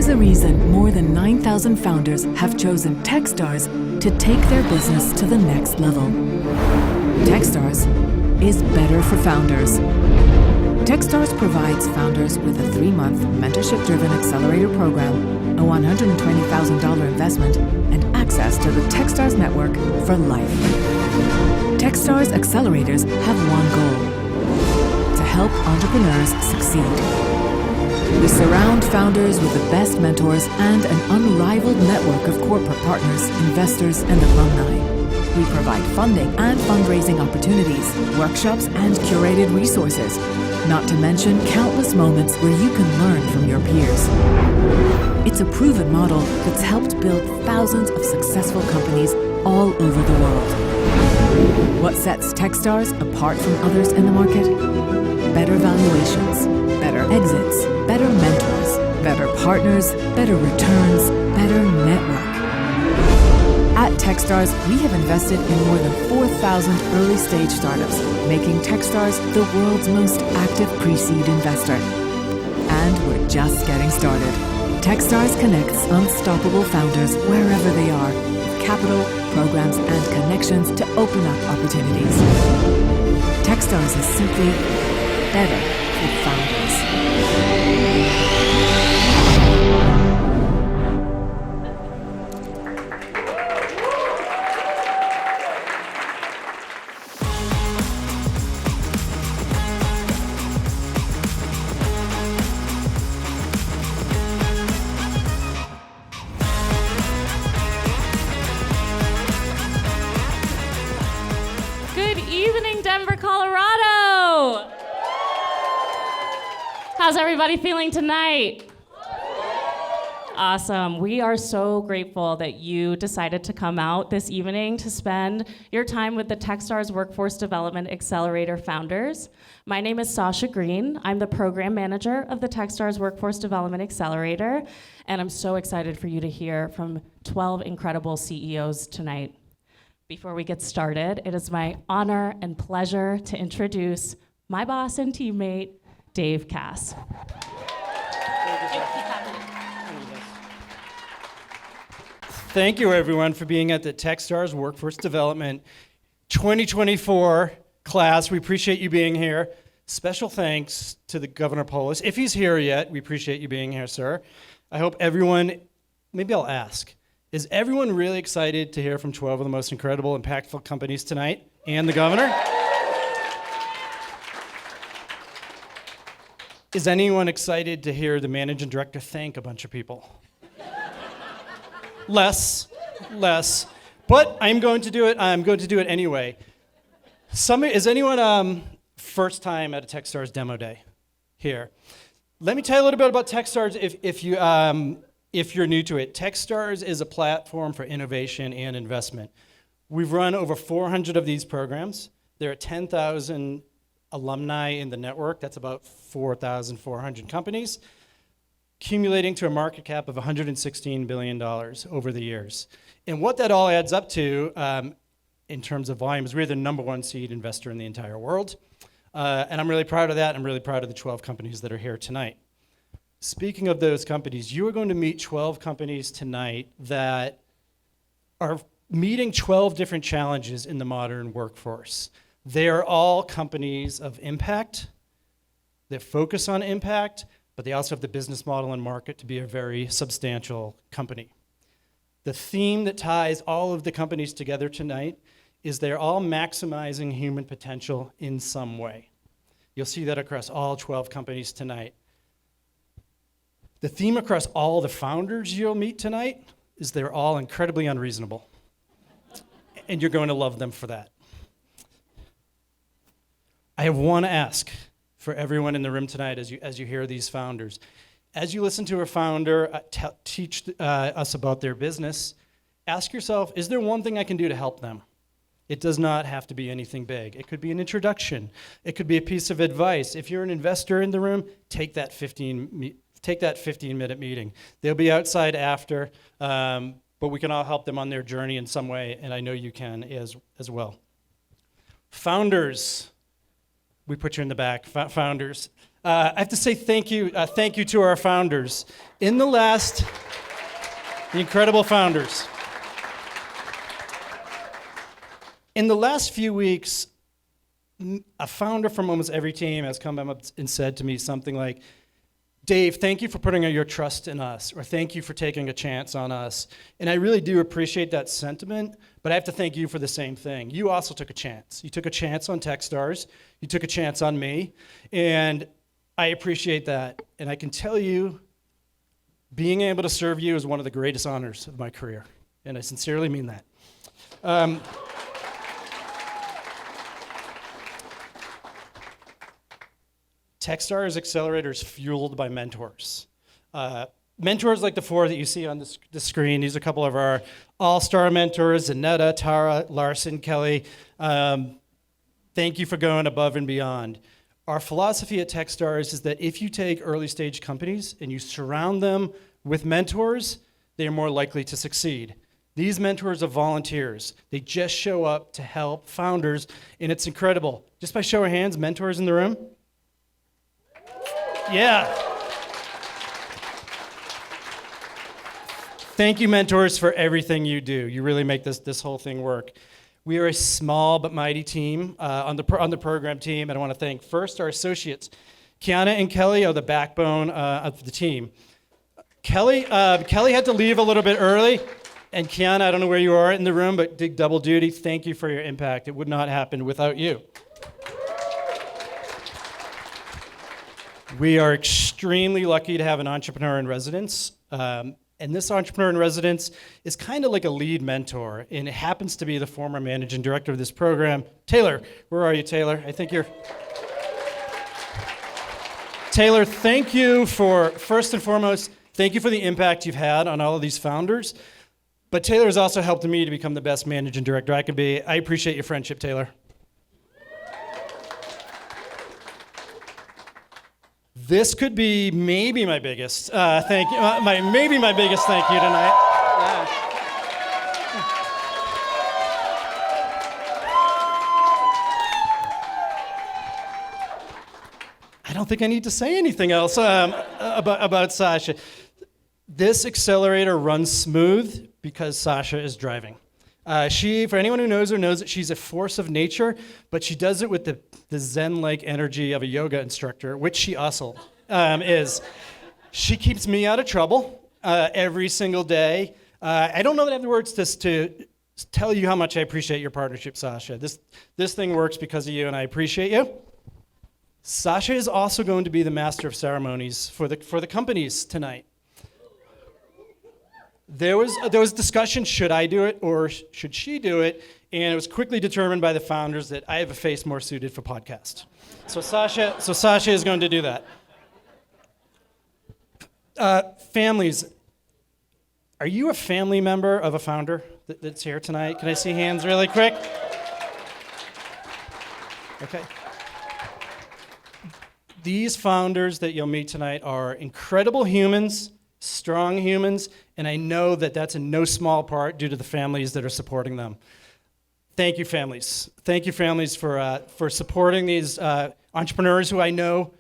There's a reason more than 9,000 founders have chosen Techstars to take their business to the next level. Techstars is better for founders. Techstars provides founders with a 3-month mentorship-driven accelerator program, a $120,000 investment, and access to the Techstars network for life. Techstars accelerators have one goal: to help entrepreneurs succeed. We surround founders with the best mentors and an unrivaled network of corporate partners, investors, and alumni. We provide funding and fundraising opportunities, workshops, and curated resources, not to mention countless moments where you can learn from your peers. It's a proven model that's helped build thousands of successful companies all over the world. What sets Techstars apart from others in the market? Better valuations, better exits, better mentors, better partners, better returns, better network. At Techstars, we have invested in more than 4,000 early-stage startups, making Techstars the world's most active pre-seed investor. And we're just getting started. Techstars connects unstoppable founders wherever they are, with capital, programs, and connections to open up opportunities. Techstars is simply better for founders. How's everybody feeling tonight? Awesome. We are so grateful that you decided to come out this evening to spend your time with the Techstars Workforce Development Accelerator founders. My name is Sasha Green. I'm the program manager of the Techstars Workforce Development Accelerator, and I'm so excited for you to hear from 12 incredible CEOs tonight. Before we get started, it is my honor and pleasure to introduce my boss and teammate, Dave Cass. Thank you, everyone, for being at the Techstars Workforce Development 2024 class. We appreciate you being here. Special thanks to the Governor Polis. If he's here yet, we appreciate you being here, sir. I hope everyone, maybe I'll ask, is everyone really excited to hear from 12 of the most incredible, impactful companies tonight and the governor? Is anyone excited to hear the managing director thank a bunch of people? Less, but I'm going to do it anyway. Is anyone first time at a Techstars demo day here? Let me tell you a little bit about Techstars if you're new to it. Techstars is a platform for innovation and investment. We've run over 400 of these programs. There are 10,000 alumni in the network. That's about 4,400 companies, accumulating to a market cap of $116 billion over the years. And what that all adds up to in terms of volume is we're the number one seed investor in the entire world. And I'm really proud of that. I'm really proud of the 12 companies that are here tonight. Speaking of those companies, you are going to meet 12 companies tonight that are meeting 12 different challenges in the modern workforce. They are all companies of impact. They focus on impact, but they also have the business model and market to be a very substantial company. The theme that ties all of the companies together tonight is they're all maximizing human potential in some way. You'll see that across all 12 companies tonight. The theme across all the founders you'll meet tonight is they're all incredibly unreasonable. And you're going to love them for that. I have one ask for everyone in the room tonight as you hear these founders. As you listen to a founder teach us about their business, ask yourself, is there one thing I can do to help them? It does not have to be anything big. It could be an introduction. It could be a piece of advice. If you're an investor in the room, take that 15-minute meeting. They'll be outside after, but we can all help them on their journey in some way, and I know you can as well. Founders. We put you in the back. Founders. I have to say thank you to our founders. The incredible founders. In the last few weeks, a founder from almost every team has come up and said to me something like, Dave, thank you for putting your trust in us, or thank you for taking a chance on us. And I really do appreciate that sentiment, but I have to thank you for the same thing. You also took a chance. You took a chance on Techstars. You took a chance on me, and I appreciate that. And I can tell you, being able to serve you is one of the greatest honors of my career, and I sincerely mean that. Techstars Accelerator is fueled by mentors. Mentors like the four that you see on the screen. These are a couple of our all-star mentors, Annetta, Tara, Larson, Kelly. Thank you for going above and beyond. Our philosophy at Techstars is that if you take early-stage companies and you surround them with mentors, they are more likely to succeed. These mentors are volunteers. They just show up to help founders, and it's incredible. Just by show of hands, mentors in the room? Yeah. Thank you, mentors, for everything you do. You really make this whole thing work. We are a small but mighty team on the program team, and I want to thank first our associates. Kiana and Kelly are the backbone of the team. Kelly had to leave a little bit early, and Kiana, I don't know where you are in the room, but did double duty. Thank you for your impact. It would not happen without you. We are extremely lucky to have an entrepreneur in residence. And this entrepreneur in residence is kind of like a lead mentor, and it happens to be the former managing director of this program. Taylor, where are you, Taylor? I think you're... Taylor, thank you for, first and foremost, thank you for the impact you've had on all of these founders. But Taylor has also helped me to become the best managing director I can be. I appreciate your friendship, Taylor. This could be maybe my biggest thank you, maybe my biggest thank you tonight. I don't think I need to say anything else about Sasha. This accelerator runs smooth because Sasha is driving. For anyone who knows her, knows that she's a force of nature, but she does it with the zen-like energy of a yoga instructor, which she also is. She keeps me out of trouble every single day. I don't know that I have the words to tell you how much I appreciate your partnership, Sasha. This thing works because of you, and I appreciate you. Sasha is also going to be the master of ceremonies for the companies tonight. There was discussion, should I do it or should she do it? And it was quickly determined by the founders that I have a face more suited for podcast. So Sasha is going to do that. Families, are you a family member of a founder that's here tonight? Can I see hands really quick? Okay. These founders that you'll meet tonight are incredible humans, strong humans, and I know that that's in no small part due to the families that are supporting them. Thank you, families. Thank you, families, for supporting these entrepreneurs who I know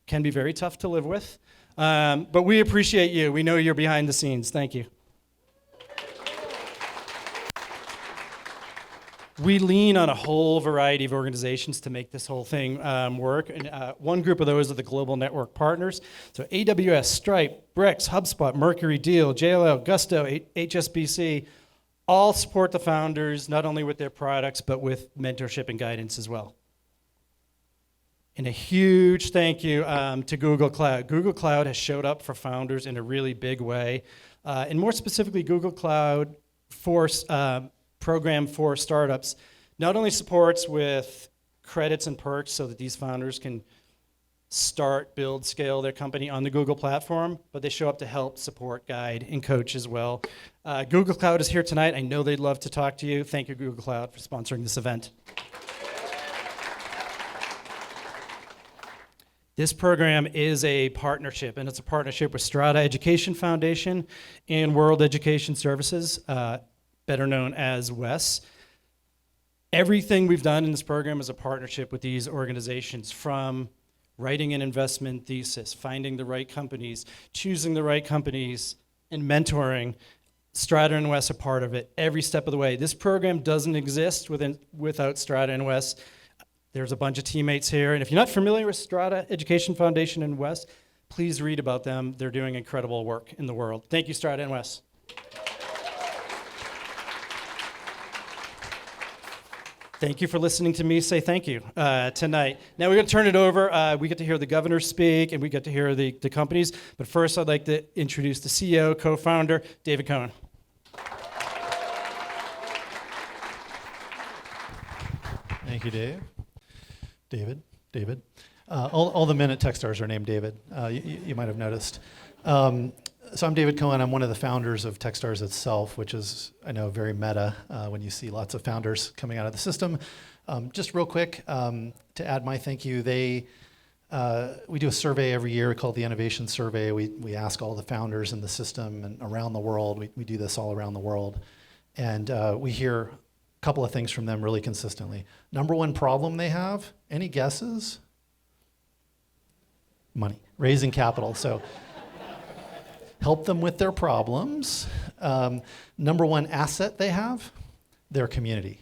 can be very tough to live with. But we appreciate you. We know you're behind the scenes. Thank you. We lean on a whole variety of organizations to make this whole thing work. And one group of those are the global network partners. So AWS, Stripe, Brix, HubSpot, Mercury, Deal, JLL, Gusto, HSBC, all support the founders, not only with their products, but with mentorship and guidance as well. And a huge thank you to Google Cloud. Google Cloud has showed up for founders in a really big way. And more specifically, Google Cloud program for startups not only supports with credits and perks so that these founders can start, build, scale their company on the Google platform, but they show up to help, support, guide, and coach as well. Google Cloud is here tonight. I know they'd love to talk to you. Thank you, Google Cloud, for sponsoring this event. This program is a partnership, and it's a partnership with Strata Education Foundation and World Education Services, better known as WES. Everything we've done in this program is a partnership with these organizations, from writing an investment thesis, finding the right companies, choosing the right companies, and mentoring. Strata and West are part of it every step of the way. This program doesn't exist without Strata and West. There's a bunch of teammates here, and if you're not familiar with Strata Education Foundation and West, please read about them. They're doing incredible work in the world. Thank you, Strata and West. Thank you for listening to me say thank you tonight. Now we're going to turn it over. We get to hear the governor speak, and we get to hear the companies. But first, I'd like to introduce the CEO, co-founder, David Cohen. Thank you, Dave. David. All the men at Techstars are named David. You might have noticed. So I'm David Cohen. I'm one of the founders of Techstars itself, which is, I know, very meta when you see lots of founders coming out of the system. Just real quick, to add my thank you, we do a survey every year called the Innovation Survey. We ask all the founders in the system and around the world. We do this all around the world. And we hear a couple of things from them really consistently. Number one problem they have, any guesses? Money, raising capital. So help them with their problems. Number one asset they have, their community.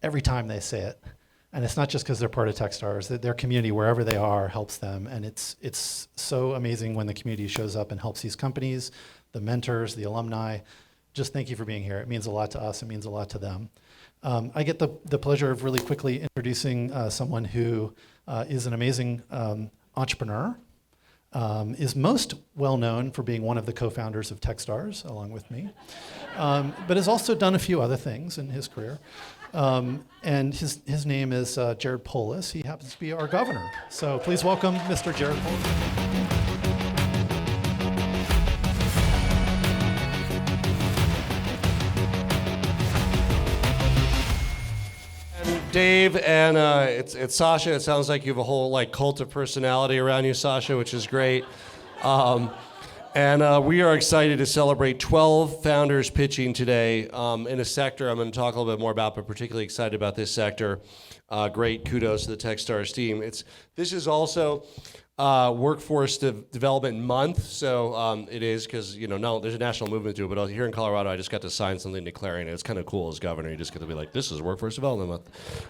Every time they say it. And it's not just because they're part of Techstars. Their community, wherever they are, helps them. And it's so amazing when the community shows up and helps these companies, the mentors, the alumni. Just thank you for being here. It means a lot to us. It means a lot to them. I get the pleasure of really quickly introducing someone who is an amazing entrepreneur. Is most well known for being one of the co-founders of Techstars, along with me, but has also done a few other things in his career. And his name is Jared Polis. He happens to be our governor. So please welcome Mr. Jared Polis. Dave, and it's Sasha. It sounds like you have a whole cult of personality around you, Sasha, which is great. And we are excited to celebrate 12 founders pitching today in a sector I'm going to talk a little bit more about, but particularly excited about this sector. Great kudos to the Techstars team. This is also Workforce Development Month, so it is because there's a national movement to it. But here in Colorado, I just got to sign something declaring it. It's kind of cool as governor. You just get to be like, this is Workforce Development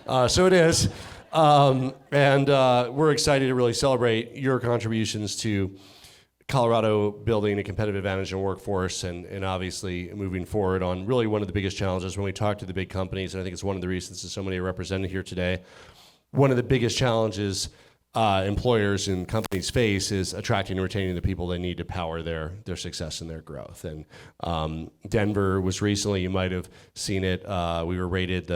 Month. So it is, and we're excited to really celebrate your contributions to Colorado building a competitive advantage in workforce, and obviously moving forward on really one of the biggest challenges when we talk to the big companies. And I think it's one of the reasons that so many are represented here today. One of the biggest challenges employers and companies face is attracting and retaining the people they need to power their success and their growth. And Denver was recently, you might have seen it, we were rated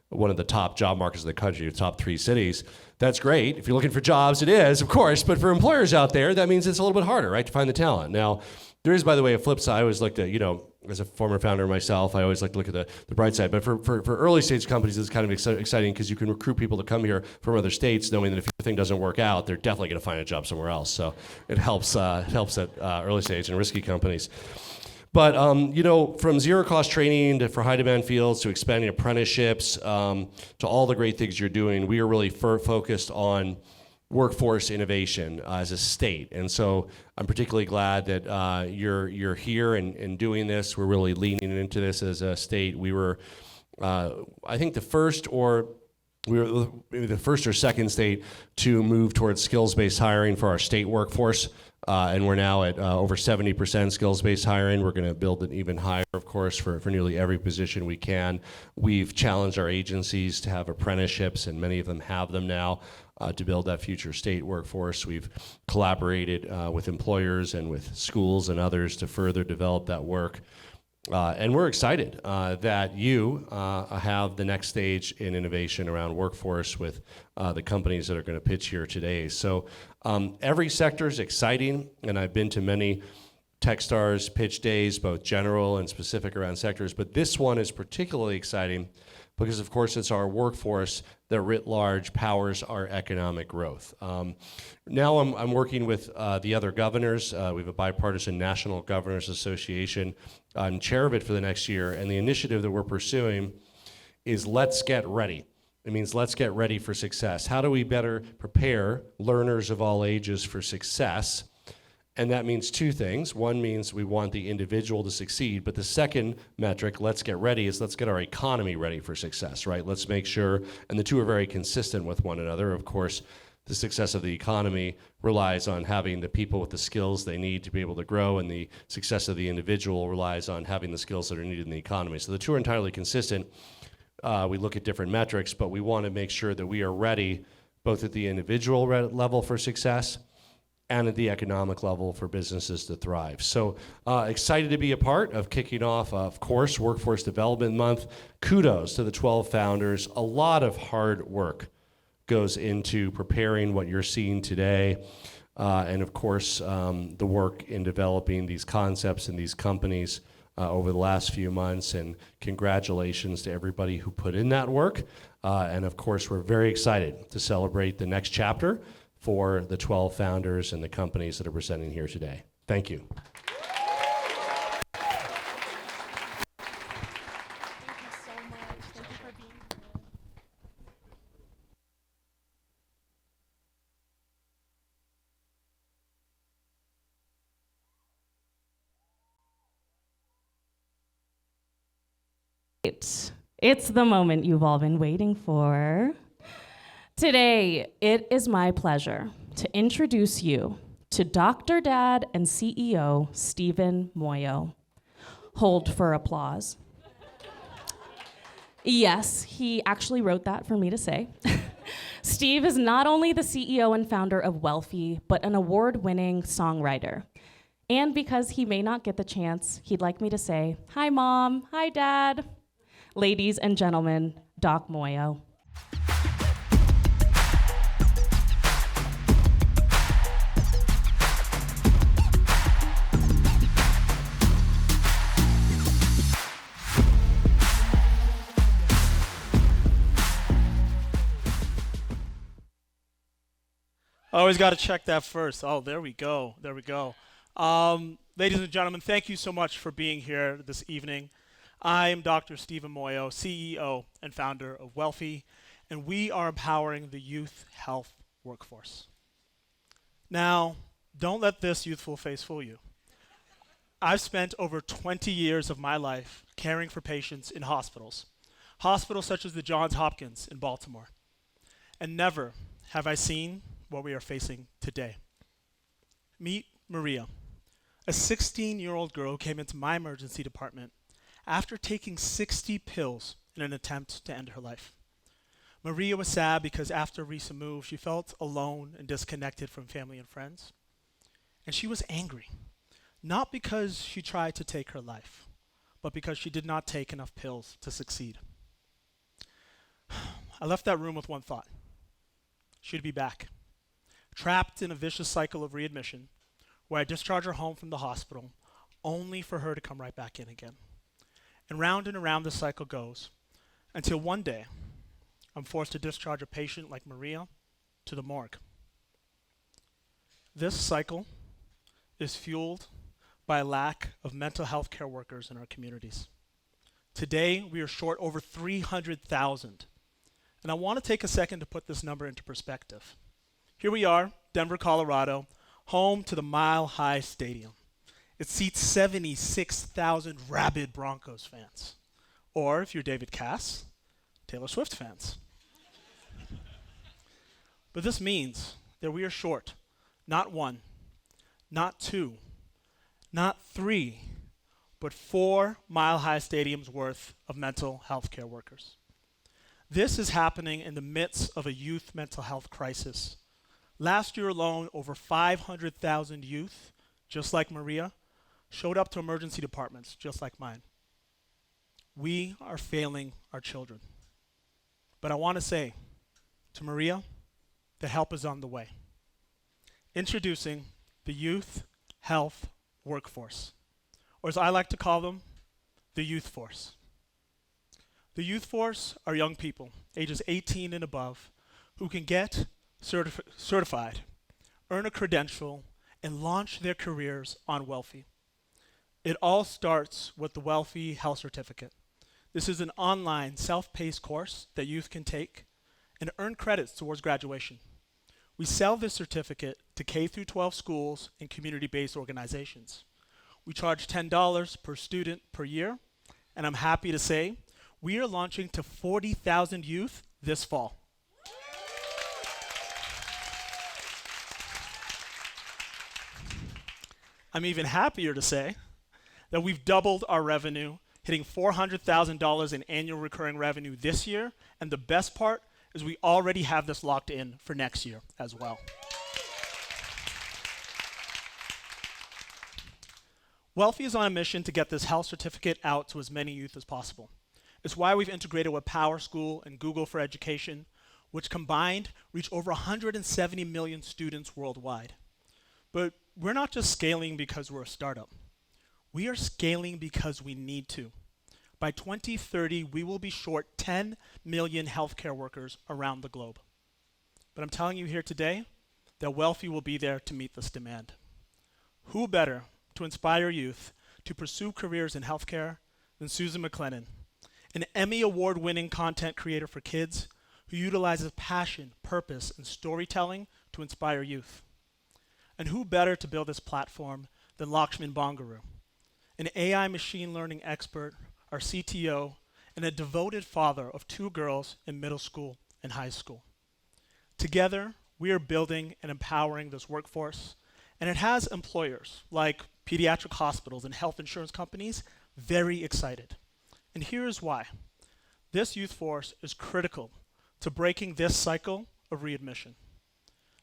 one of the top job markets in the country, the top 3 cities. That's great. If you're looking for jobs, it is, of course. But for employers out there, that means it's a little bit harder, right, to find the talent. Now, there is, by the way, a flip side. I always like to, as a former founder myself, I always like to look at the bright side. But for early stage companies, it's kind of exciting because you can recruit people to come here from other states, knowing that if your thing doesn't work out, they're definitely going to find a job somewhere else. So it helps at early stage and risky companies. But from zero cost training for high demand fields to expanding apprenticeships to all the great things you're doing, we are really focused on workforce innovation as a state. And so I'm particularly glad that you're here and doing this. We're really leaning into this as a state. We were, I think, the first or second state to move towards skills-based hiring for our state workforce. And we're now at over 70% skills-based hiring. We're going to build it even higher, of course, for nearly every position we can. We've challenged our agencies to have apprenticeships, and many of them have them now, to build that future state workforce. We've collaborated with employers and with schools and others to further develop that work. And we're excited that you have the next stage in innovation around workforce with the companies that are going to pitch here today. So every sector is exciting, and I've been to many Techstars pitch days, both general and specific around sectors, but this one is particularly exciting because, of course, it's our workforce that writ large powers our economic growth. Now I'm working with the other governors. We have a bipartisan National Governors Association. I'm chair of it for the next year, and the initiative that we're pursuing is Let's Get Ready. It means let's get ready for success. How do we better prepare learners of all ages for success? And that means two things. One means we want the individual to succeed, but the second metric, let's get ready, is let's get our economy ready for success, right? Let's make sure, and the two are very consistent with one another. Of course, the success of the economy relies on having the people with the skills they need to be able to grow, and the success of the individual relies on having the skills that are needed in the economy. So the two are entirely consistent. We look at different metrics, but we want to make sure that we are ready both at the individual level for success and at the economic level for businesses to thrive. So excited to be a part of kicking off, of course, Workforce Development Month. Kudos to the 12 founders. A lot of hard work goes into preparing what you're seeing today. And of course, the work in developing these concepts and these companies over the last few months. And congratulations to everybody who put in that work. And of course, we're very excited to celebrate the next chapter for the 12 founders and the companies that are presenting here today. Thank you. It's the moment you've all been waiting for. Today, it is my pleasure to introduce you to Dr. Dad and CEO Stephen Moyo. Hold for applause. Yes, he actually wrote that for me to say. Steve is not only the CEO and founder of Welfie, but an award-winning songwriter. And because he may not get the chance, he'd like me to say, hi, Mom, hi, Dad. Ladies and gentlemen, Doc Moyo. Always got to check that first. Oh, there we go. There we go. Ladies and gentlemen, thank you so much for being here this evening. I am Dr. Stephen Moyo, CEO and founder of Welfie, and we are empowering the youth health workforce. Now, don't let this youthful face fool you. I've spent over 20 years of my life caring for patients in hospitals such as the Johns Hopkins in Baltimore, and never have I seen what we are facing today. Meet Maria, a 16-year-old girl who came into my emergency department after taking 60 pills in an attempt to end her life. Maria was sad because after a recent move, she felt alone and disconnected from family and friends. And she was angry, not because she tried to take her life, but because she did not take enough pills to succeed. I left that room with one thought. She'd be back, trapped in a vicious cycle of readmission, where I discharge her home from the hospital, only for her to come right back in again. And around the cycle goes, until one day, I'm forced to discharge a patient like Maria to the morgue. This cycle is fueled by a lack of mental health care workers in our communities. Today, we are short over 300,000. And I want to take a second to put this number into perspective. Here we are, Denver, Colorado, home to the Mile High Stadium. It seats 76,000 rabid Broncos fans. Or, if you're David Cass, Taylor Swift fans. But this means that we are short, not one, not two, not three, but 4 Mile High Stadiums worth of mental health care workers. This is happening in the midst of a youth mental health crisis. Last year alone, over 500,000 youth, just like Maria, showed up to emergency departments, just like mine. We are failing our children. But I want to say to Maria, the help is on the way. Introducing the Youth Health Workforce, or as I like to call them, the Youth Force. The Youth Force are young people, ages 18 and above, who can get certified, earn a credential, and launch their careers on Welfie. It all starts with the Welfie Health Certificate. This is an online, self-paced course that youth can take and earn credits towards graduation. We sell this certificate to K-12 schools and community-based organizations. We charge $10 per student per year, and I'm happy to say we are launching to 40,000 youth this fall. I'm even happier to say that we've doubled our revenue, hitting $400,000 in annual recurring revenue this year, and the best part is we already have this locked in for next year as well. Welfie is on a mission to get this health certificate out to as many youth as possible. It's why we've integrated with PowerSchool and Google for Education, which combined reach over 170 million students worldwide. But we're not just scaling because we're a startup. We are scaling because we need to. By 2030, we will be short 10 million healthcare workers around the globe. But I'm telling you here today that Welfie will be there to meet this demand. Who better to inspire youth to pursue careers in healthcare than Susan McLennan, an Emmy Award-winning content creator for kids who utilizes passion, purpose, and storytelling to inspire youth. And who better to build this platform than Lakshman Bangaru, an AI machine learning expert, our CTO, and a devoted father of 2 girls in middle school and high school. Together, we are building and empowering this workforce, and it has employers like pediatric hospitals and health insurance companies very excited. And here's why. This youth force is critical to breaking this cycle of readmission.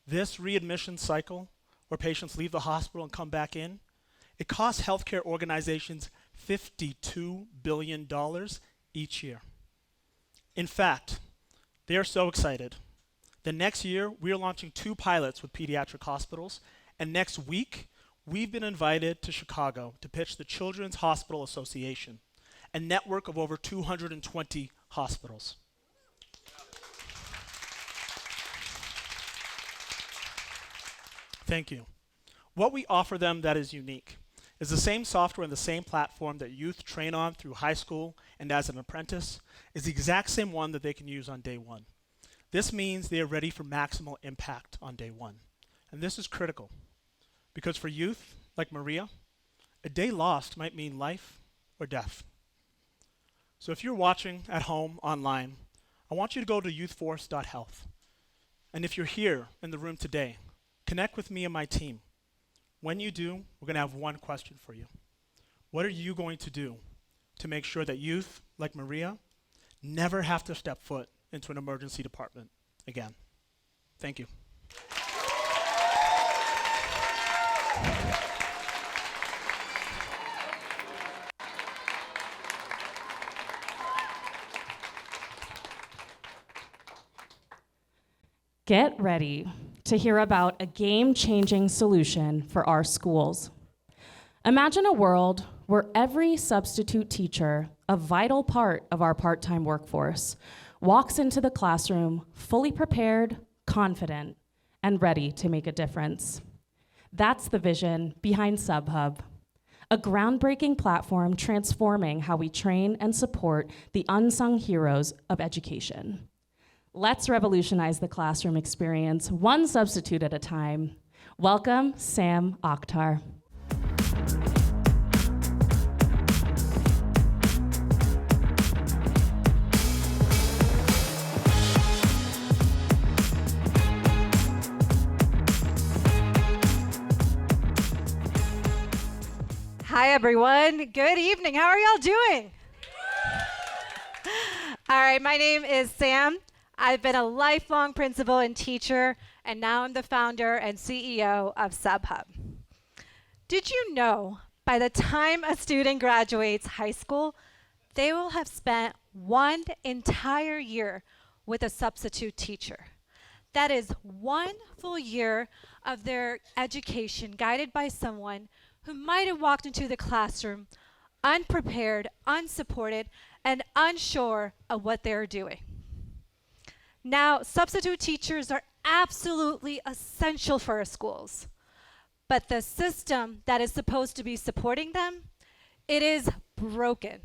This readmission cycle, where patients leave the hospital and come back in, it costs healthcare organizations $52 billion each year. In fact, they are so excited that next year we are launching 2 pilots with pediatric hospitals, and next week we've been invited to Chicago to pitch the Children's Hospital Association, a network of over 220 hospitals. Thank you. What we offer them that is unique is the same software and the same platform that youth train on through high school and as an apprentice is the exact same one that they can use on day one. This means they are ready for maximal impact on day one. And this is critical because for youth like Maria, a day lost might mean life or death. So if you're watching at home online, I want you to go to youthforce.health. And if you're here in the room today, connect with me and my team. When you do, we're going to have one question for you. What are you going to do to make sure that youth like Maria never have to step foot into an emergency department again? Thank you. Get ready to hear about a game-changing solution for our schools. Imagine a world where every substitute teacher, a vital part of our part-time workforce, walks into the classroom fully prepared, confident, and ready to make a difference. That's the vision behind SubHub, a groundbreaking platform transforming how we train and support the unsung heroes of education. Let's revolutionize the classroom experience, one substitute at a time. Welcome, Sam Akhtar. Hi, everyone. Good evening. How are y'all doing? All right, my name is Sam. I've been a lifelong principal and teacher, and now I'm the founder and CEO of SubHub. Did you know by the time a student graduates high school, they will have spent 1 entire year with a substitute teacher? That is 1 full year of their education guided by someone who might have walked into the classroom unprepared, unsupported, and unsure of what they're doing. Now, substitute teachers are absolutely essential for our schools, but the system that is supposed to be supporting them, it is broken.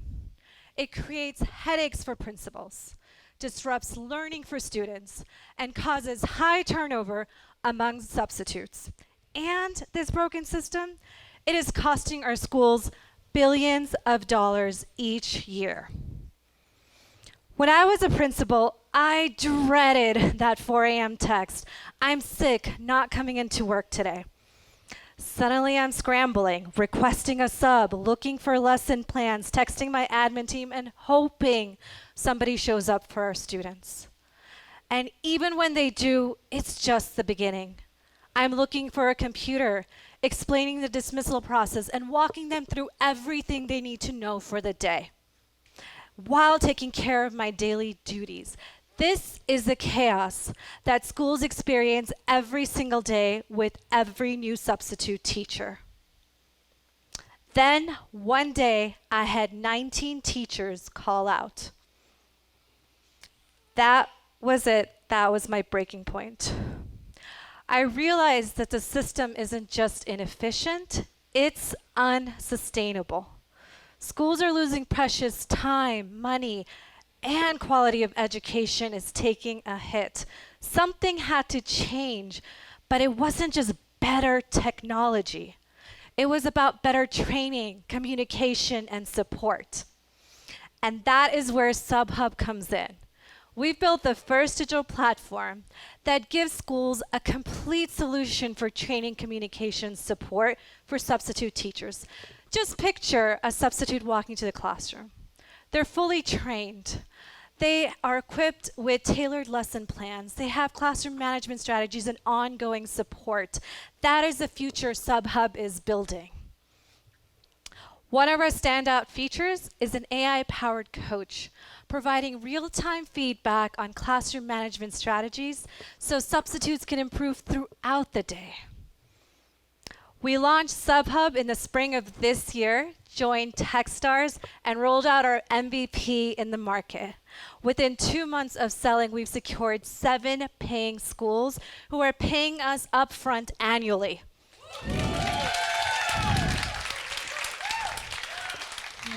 It creates headaches for principals, disrupts learning for students and causes high turnover among substitutes. And this broken system, it is costing our schools billions of dollars each year. When I was a principal, I dreaded that 4 a.m. text. I'm sick, not coming into work today. Suddenly I'm scrambling, requesting a sub, looking for lesson plans, texting my admin team, and hoping somebody shows up for our students. And even when they do, it's just the beginning. I'm looking for a computer, explaining the dismissal process, and walking them through everything they need to know for the day, while taking care of my daily duties. This is the chaos that schools experience every single day with every new substitute teacher. Then, one day, I had 19 teachers call out. That was it. That was my breaking point. I realized that the system isn't just inefficient, it's unsustainable. Schools are losing precious time, money, and quality of education is taking a hit. Something had to change, but it wasn't just better technology. It was about better training, communication, and support. And that is where SubHub comes in. We've built the first digital platform that gives schools a complete solution for training, communication, support for substitute teachers. Just picture a substitute walking to the classroom. They're fully trained. They are equipped with tailored lesson plans. They have classroom management strategies and ongoing support. That is the future SubHub is building. One of our standout features is an AI-powered coach, providing real-time feedback on classroom management strategies so substitutes can improve throughout the day. We launched SubHub in the spring of this year, joined Techstars, and rolled out our MVP in the market. Within 2 months of selling, we've secured 7 paying schools who are paying us upfront annually.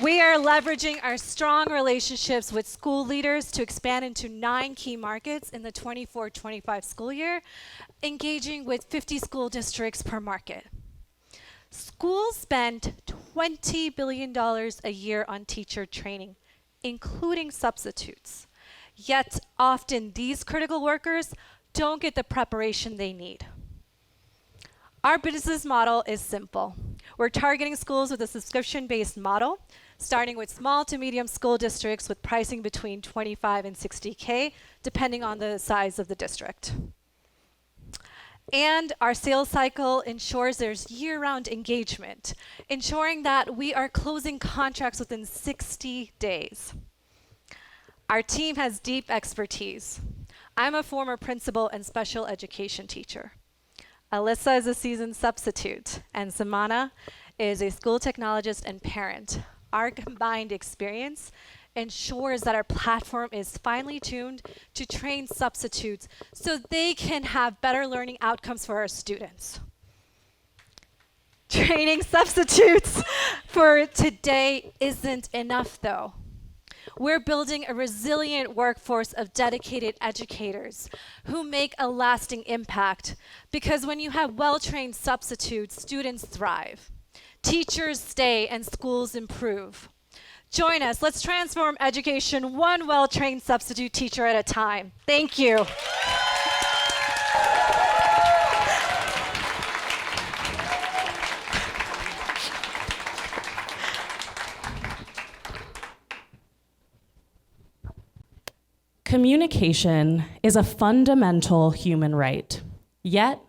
We are leveraging our strong relationships with school leaders to expand into 9 key markets in the 24-25 school year, engaging with 50 school districts per market. Schools spend $20 billion a year on teacher training, including substitutes. Yet often these critical workers don't get the preparation they need. Our business model is simple. We're targeting schools with a subscription-based model, starting with small to medium school districts with pricing between $25,000 and $60,000, depending on the size of the district. And our sales cycle ensures there's year-round engagement, ensuring that we are closing contracts within 60 days. Our team has deep expertise. I'm a former principal and special education teacher. Alyssa is a seasoned substitute, and Samana is a school technologist and parent. Our combined experience ensures that our platform is finely tuned to train substitutes so they can have better learning outcomes for our students. Training substitutes for today isn't enough, though. We're building a resilient workforce of dedicated educators who make a lasting impact, because when you have well-trained substitutes, students thrive, teachers stay, and schools improve. Join us. Let's transform education one well-trained substitute teacher at a time. Thank you. Communication is a fundamental human right, yet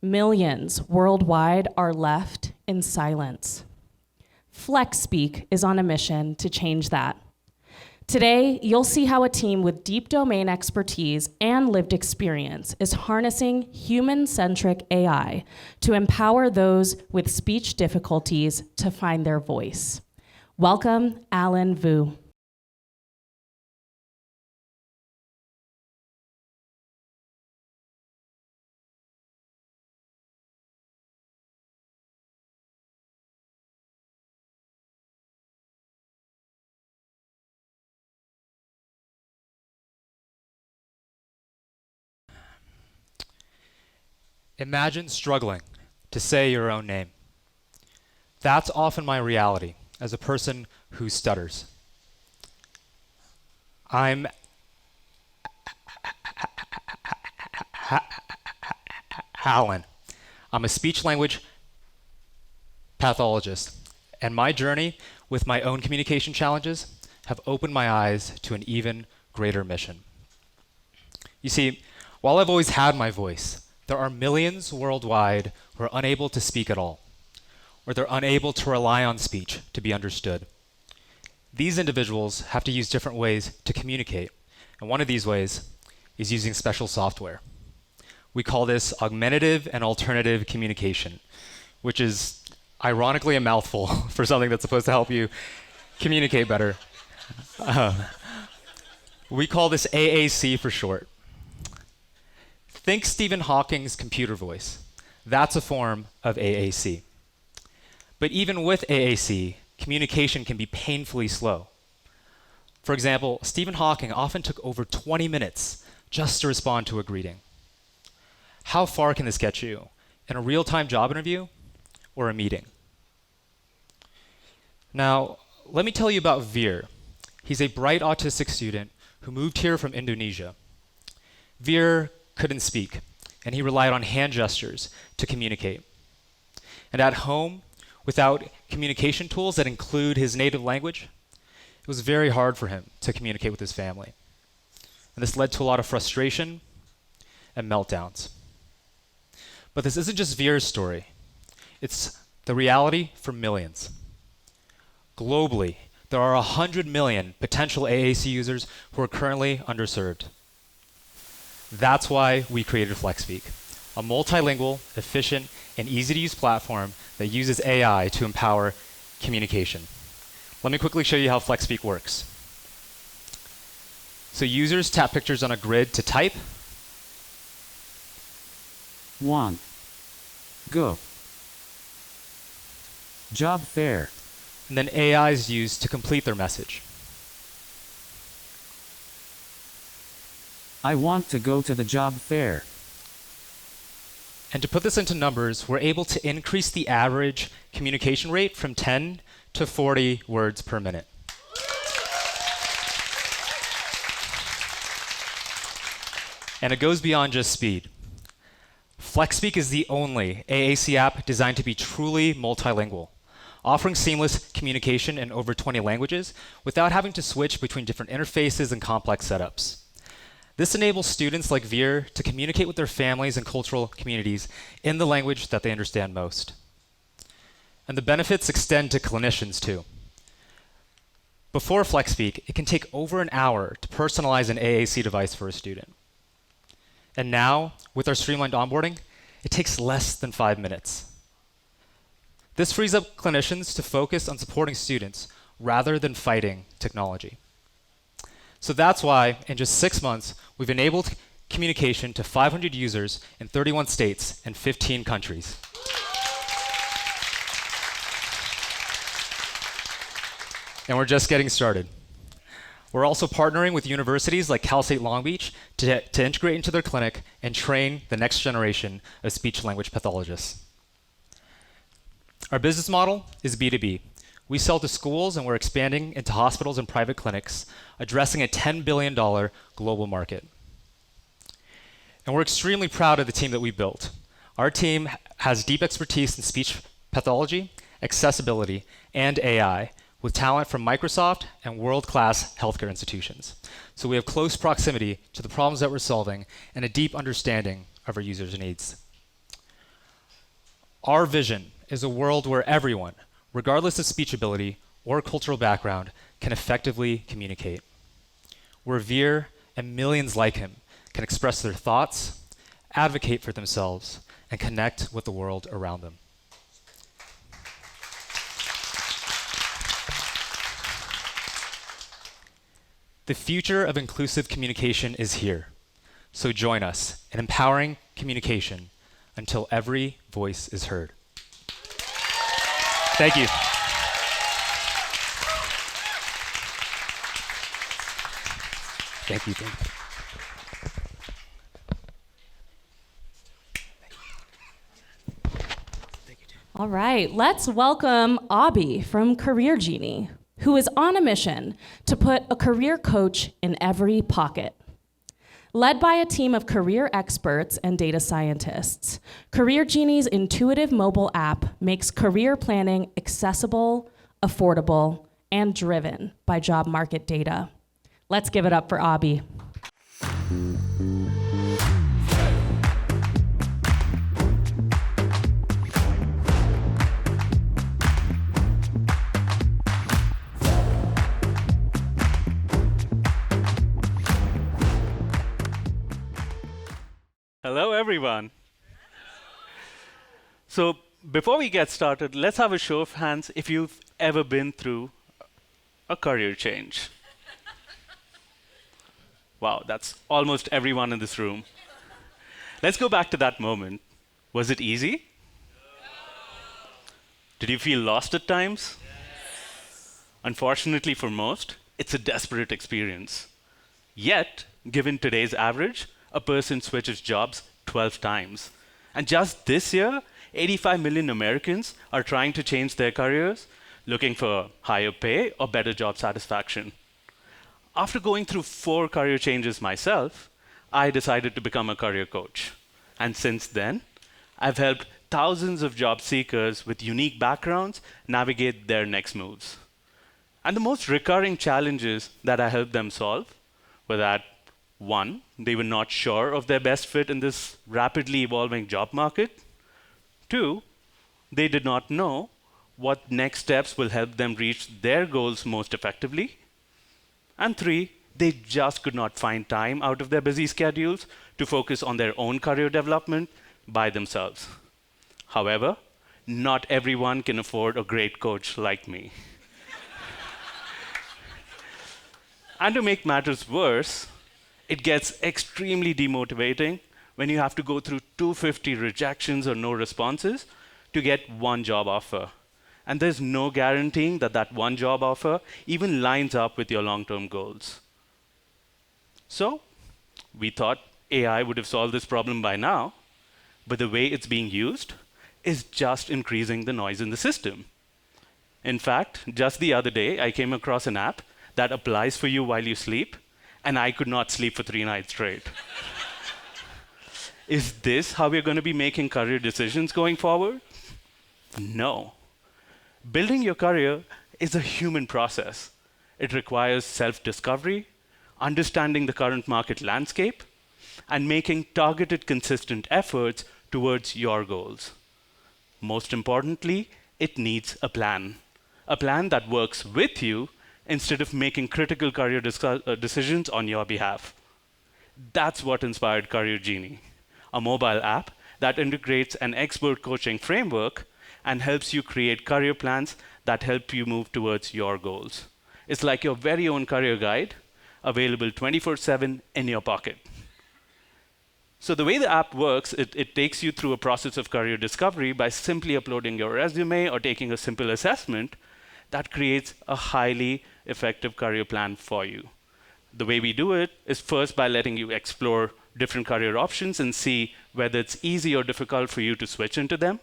millions worldwide are left in silence. FlexSpeak is on a mission to change that. Today, you'll see how a team with deep domain expertise and lived experience is harnessing human-centric AI to empower those with speech difficulties to find their voice. Welcome, Alan Vu. Imagine struggling to say your own name. That's often my reality as a person who stutters. I'm Alan. I'm a speech language pathologist, and my journey with my own communication challenges have opened my eyes to an even greater mission. You see, while I've always had my voice, there are millions worldwide who are unable to speak at all, or they're unable to rely on speech to be understood. These individuals have to use different ways to communicate, and one of these ways is using special software. We call this augmentative and alternative communication, which is ironically a mouthful for something that's supposed to help you communicate better. We call this AAC for short. Think Stephen Hawking's computer voice. That's a form of AAC. But even with AAC, communication can be painfully slow. For example, Stephen Hawking often took over 20 minutes just to respond to a greeting. How far can this get you? In a real-time job interview or a meeting? Now, let me tell you about Veer. He's a bright autistic student who moved here from Indonesia. Veer couldn't speak, and he relied on hand gestures to communicate. And at home, without communication tools that include his native language, it was very hard for him to communicate with his family. And this led to a lot of frustration and meltdowns. But this isn't just Veer's story. It's the reality for millions. Globally, there are 100 million potential AAC users who are currently underserved. That's why we created FlexSpeak, a multilingual, efficient, and easy-to-use platform that uses AI to empower communication. Let me quickly show you how FlexSpeak works. So users tap pictures on a grid to type. 1. Go. Job fair. And then AI is used to complete their message. I want to go to the job fair. And to put this into numbers, we're able to increase the average communication rate from 10 to 40 words per minute. And it goes beyond just speed. FlexSpeak is the only AAC app designed to be truly multilingual, offering seamless communication in over 20 languages without having to switch between different interfaces and complex setups. This enables students like Veer to communicate with their families and cultural communities in the language that they understand most. And the benefits extend to clinicians too. Before FlexSpeak, it can take over an hour to personalize an AAC device for a student. And now, with our streamlined onboarding, it takes less than 5 minutes. This frees up clinicians to focus on supporting students rather than fighting technology. So that's why, in just 6 months, we've enabled communication to 500 users in 31 states and 15 countries. And we're just getting started. We're also partnering with universities like Cal State Long Beach to integrate into their clinic and train the next generation of speech-language pathologists. Our business model is B2B. We sell to schools, and we're expanding into hospitals and private clinics, addressing a $10 billion global market. And we're extremely proud of the team that we built. Our team has deep expertise in speech pathology, accessibility, and AI, with talent from Microsoft and world-class healthcare institutions. So we have close proximity to the problems that we're solving and a deep understanding of our users' needs. Our vision is a world where everyone, regardless of speech ability or cultural background, can effectively communicate. Where Veer and millions like him can express their thoughts, advocate for themselves, and connect with the world around them. The future of inclusive communication is here. So join us in empowering communication until every voice is heard. Thank you. Thank you. All right, let's welcome Abhi from CareerGenie, who is on a mission to put a career coach in every pocket. Led by a team of career experts and data scientists, CareerGenie's intuitive mobile app makes career planning accessible, affordable, and driven by job market data. Let's give it up for Abhi. Hello, everyone. So before we get started, let's have a show of hands if you've ever been through a career change. Wow, that's almost everyone in this room. Let's go back to that moment. Was it easy? Did you feel lost at times? Unfortunately for most, it's a desperate experience. Yet, given today's average, a person switches jobs 12 times. And just this year, 85 million Americans are trying to change their careers, looking for higher pay or better job satisfaction. After going through 4 career changes myself, I decided to become a career coach. And since then, I've helped thousands of job seekers with unique backgrounds navigate their next moves. And the most recurring challenges that I helped them solve were that 1, they were not sure of their best fit in this rapidly evolving job market. 2, they did not know what next steps will help them reach their goals most effectively. And 3, they just could not find time out of their busy schedules to focus on their own career development by themselves. However, not everyone can afford a great coach like me. And to make matters worse, it gets extremely demotivating when you have to go through 250 rejections or no responses to get one job offer. And there's no guaranteeing that that one job offer even lines up with your long-term goals. So, we thought AI would have solved this problem by now, but the way it's being used is just increasing the noise in the system. In fact, just the other day, I came across an app that applies for you while you sleep, and I could not sleep for 3 nights straight. Is this how we're going to be making career decisions going forward? No. Building your career is a human process. It requires self-discovery, understanding the current market landscape, and making targeted, consistent efforts towards your goals. Most importantly, it needs a plan that works with you instead of making critical career decisions on your behalf. That's what inspired CareerGenie, a mobile app that integrates an expert coaching framework and helps you create career plans that help you move towards your goals. It's like your very own career guide, available 24/7 in your pocket. So the way the app works, it takes you through a process of career discovery by simply uploading your resume or taking a simple assessment that creates a highly effective career plan for you. The way we do it is first by letting you explore different career options and see whether it's easy or difficult for you to switch into them.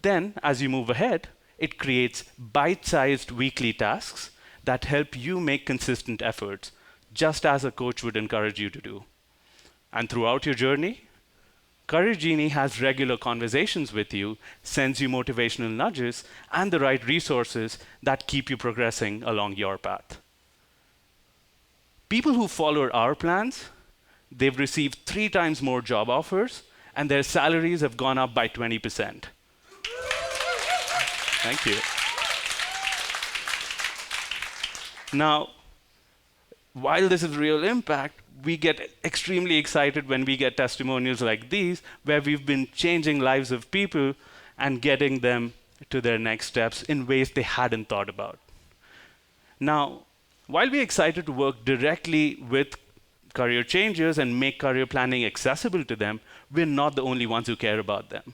Then, as you move ahead, it creates bite-sized weekly tasks that help you make consistent efforts, just as a coach would encourage you to do. And throughout your journey, CareerGenie has regular conversations with you, sends you motivational nudges, and the right resources that keep you progressing along your path. People who follow our plans, they've received 3 times more job offers, and their salaries have gone up by 20%. Thank you. Now, while this is real impact, we get extremely excited when we get testimonials like these, where we've been changing lives of people and getting them to their next steps in ways they hadn't thought about. Now, while we're excited to work directly with career changers and make career planning accessible to them, we're not the only ones who care about them.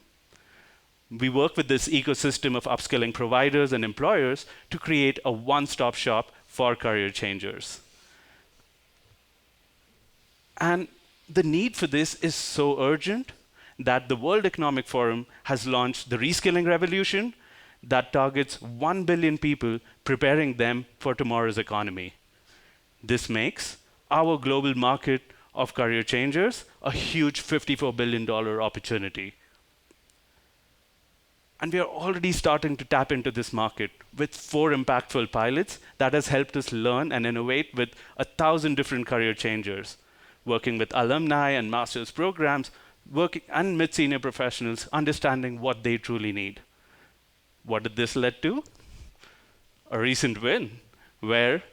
We work with this ecosystem of upskilling providers and employers to create a one-stop shop for career changers. And the need for this is so urgent that the World Economic Forum has launched the Reskilling Revolution that targets 1 billion people, preparing them for tomorrow's economy. This makes our global market of career changers a huge $54 billion opportunity. And we are already starting to tap into this market with 4 impactful pilots that has helped us learn and innovate with 1,000 different career changers, working with alumni and master's programs, and mid-senior professionals, understanding what they truly need. What did this lead to? A recent win, where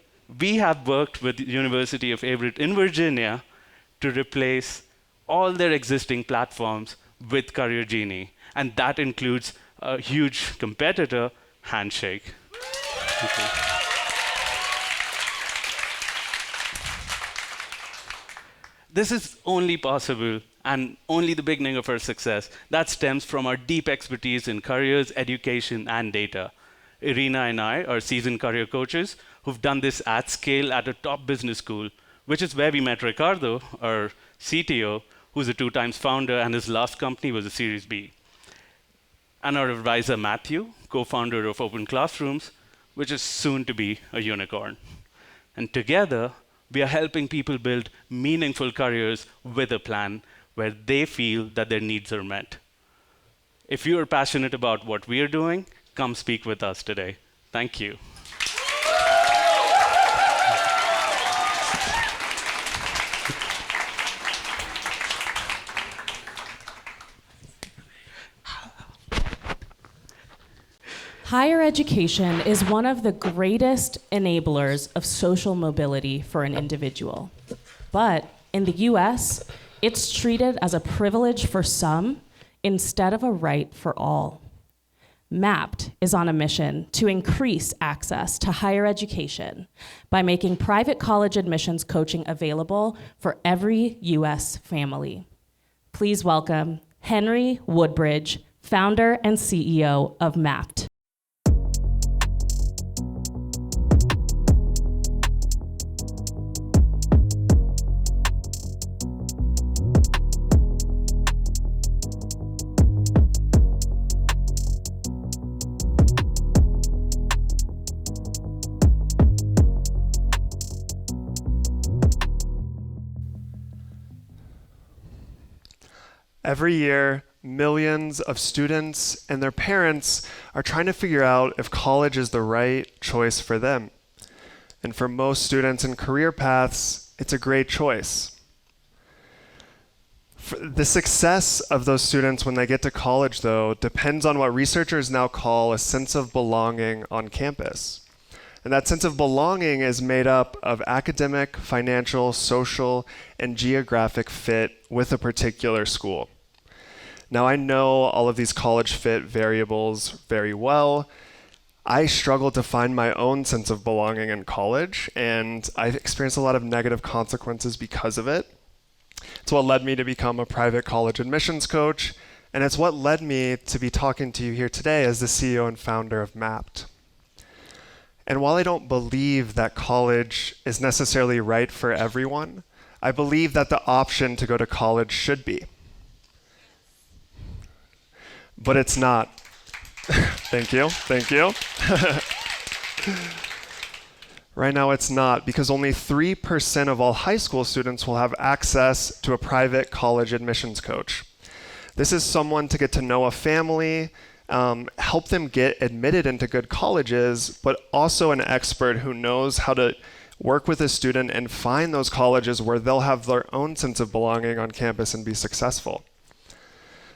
we have worked with the University of Everett in Virginia to replace all their existing platforms with CareerGenie, and that includes a huge competitor, Handshake. Okay. This is only possible and only the beginning of our success. That stems from our deep expertise in careers, education, and data. Irina and I are seasoned career coaches who've done this at scale at a top business school, which is where we met Ricardo, our CTO, who's a 2-time founder, and his last company was a Series B. And our advisor, Matthew, co-founder of Open Classrooms, which is soon to be a unicorn. And together, we are helping people build meaningful careers with a plan where they feel that their needs are met. If you are passionate about what we are doing, come speak with us today. Thank you. Higher education is one of the greatest enablers of social mobility for an individual. But in the US, it's treated as a privilege for some instead of a right for all. Mapt is on a mission to increase access to higher education by making private college admissions coaching available for every US family. Please welcome Henry Woodbridge, founder and CEO of Mapt. Every year, millions of students and their parents are trying to figure out if college is the right choice for them. And for most students in career paths, it's a great choice. The success of those students when they get to college, though, depends on what researchers now call a sense of belonging on campus. And that sense of belonging is made up of academic, financial, social, and geographic fit with a particular school. Now, I know all of these college fit variables very well. I struggled to find my own sense of belonging in college, and I've experienced a lot of negative consequences because of it. It's what led me to become a private college admissions coach, and it's what led me to be talking to you here today as the CEO and founder of Mapt. And while I don't believe that college is necessarily right for everyone, I believe that the option to go to college should be. But it's not. Thank you. Right now it's not, because only 3% of all high school students will have access to a private college admissions coach. This is someone to get to know a family, help them get admitted into good colleges, but also an expert who knows how to work with a student and find those colleges where they'll have their own sense of belonging on campus and be successful.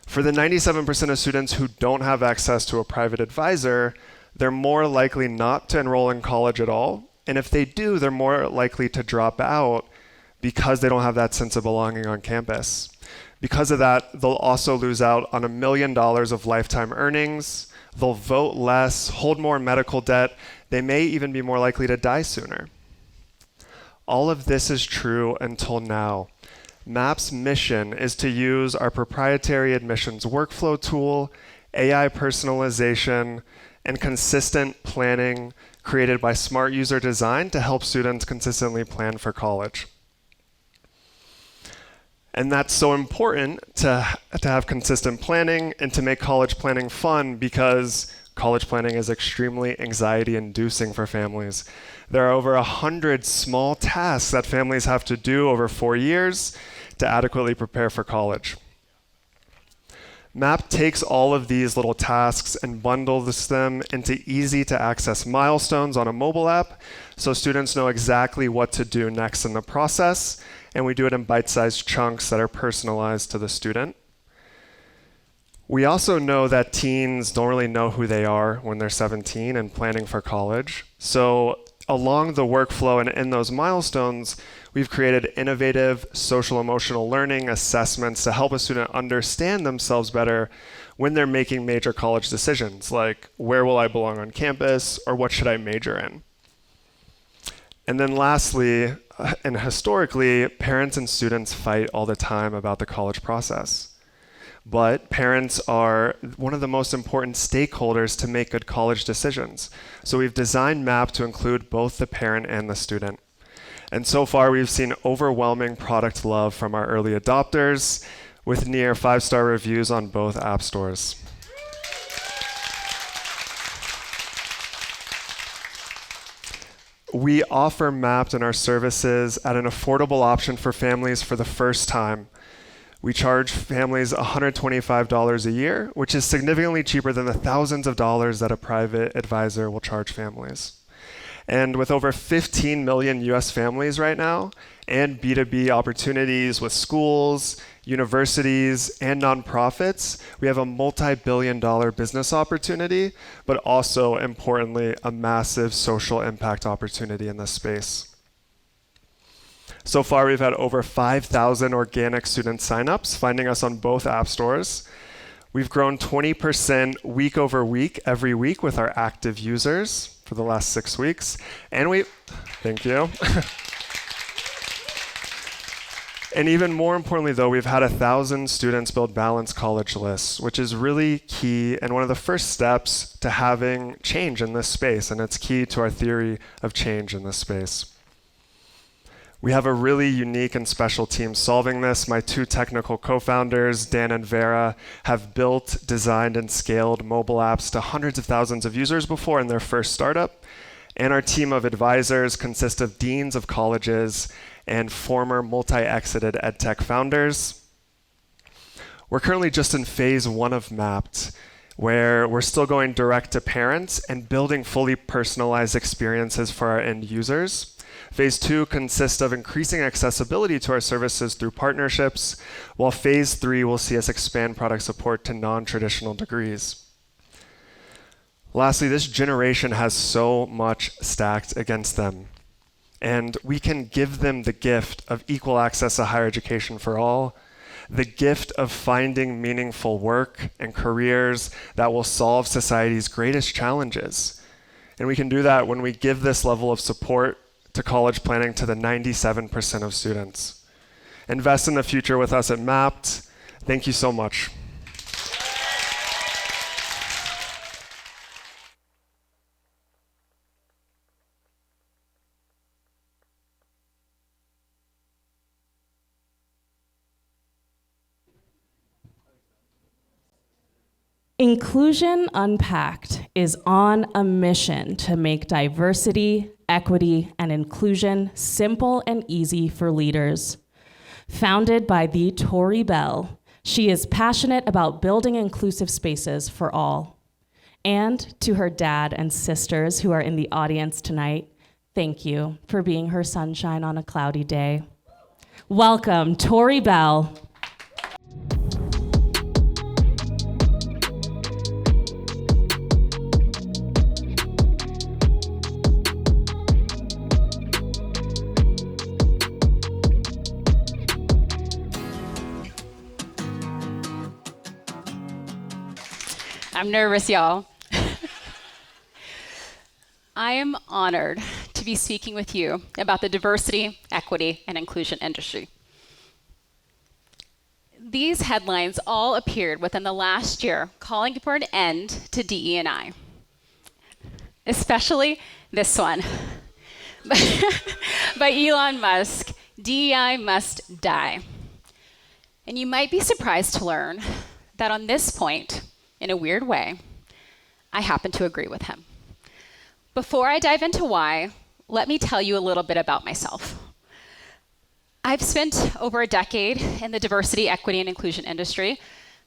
For the 97% of students who don't have access to a private advisor, they're more likely not to enroll in college at all. And if they do, they're more likely to drop out because they don't have that sense of belonging on campus. Because of that, they'll also lose out on $1 million of lifetime earnings. They'll vote less, hold more medical debt. They may even be more likely to die sooner. All of this is true until now. Mapt's mission is to use our proprietary admissions workflow tool, AI personalization, and consistent planning created by smart user design to help students consistently plan for college. And that's so important to have consistent planning and to make college planning fun, because college planning is extremely anxiety-inducing for families. There are over 100 small tasks that families have to do over 4 years to adequately prepare for college. Mapt takes all of these little tasks and bundles them into easy-to-access milestones on a mobile app, so students know exactly what to do next in the process, and we do it in bite-sized chunks that are personalized to the student. We also know that teens don't really know who they are when they're 17 and planning for college. So along the workflow and in those milestones, we've created innovative social emotional learning assessments to help a student understand themselves better when they're making major college decisions, like where will I belong on campus, or what should I major in? And then lastly, and historically, parents and students fight all the time about the college process. But parents are one of the most important stakeholders to make good college decisions. So we've designed Mapt to include both the parent and the student. And so far, we've seen overwhelming product love from our early adopters, with near 5-star reviews on both app stores. We offer Mapt and our services at an affordable option for families for the first time. We charge families $125 a year, which is significantly cheaper than the thousands of dollars that a private advisor will charge families. And with over 15 million US families right now, and B2B opportunities with schools, universities, and nonprofits, we have a multi-billion-dollar business opportunity, but also, importantly, a massive social impact opportunity in this space. So far, we've had over 5,000 organic student signups, finding us on both app stores. We've grown 20% week over week, every week, with our active users for the last 6 weeks. And thank you. And even more importantly, though, we've had 1,000 students build balanced college lists, which is really key and one of the first steps to having change in this space. And it's key to our theory of change in this space. We have a really unique and special team solving this. My 2 technical co-founders, Dan and Vera, have built, designed, and scaled mobile apps to hundreds of thousands of users before in their first startup. And our team of advisors consists of deans of colleges and former multi-exited edtech founders. We're currently just in phase 1 of Mapt, where we're still going direct to parents and building fully personalized experiences for our end users. Phase 2 consists of increasing accessibility to our services through partnerships, while Phase 3 will see us expand product support to non-traditional degrees. Lastly, this generation has so much stacked against them, and we can give them the gift of equal access to higher education for all, the gift of finding meaningful work and careers that will solve society's greatest challenges. And we can do that when we give this level of support to college planning to the 97% of students. Invest in the future with us at Mapt. Thank you so much. Inclusion Unpacked is on a mission to make diversity, equity, and inclusion simple and easy for leaders. Founded by the Tori Bell, she is passionate about building inclusive spaces for all. And to her dad and sisters who are in the audience tonight, thank you for being her sunshine on a cloudy day. Welcome, Tori Bell. I'm nervous, y'all. I am honored to be speaking with you about the diversity, equity, and inclusion industry. These headlines all appeared within the last year calling for an end to DE&I, especially this one by Elon Musk, DEI must die. And you might be surprised to learn that on this point, in a weird way, I happen to agree with him. Before I dive into why, let me tell you a little bit about myself. I've spent over a decade in the diversity, equity, and inclusion industry,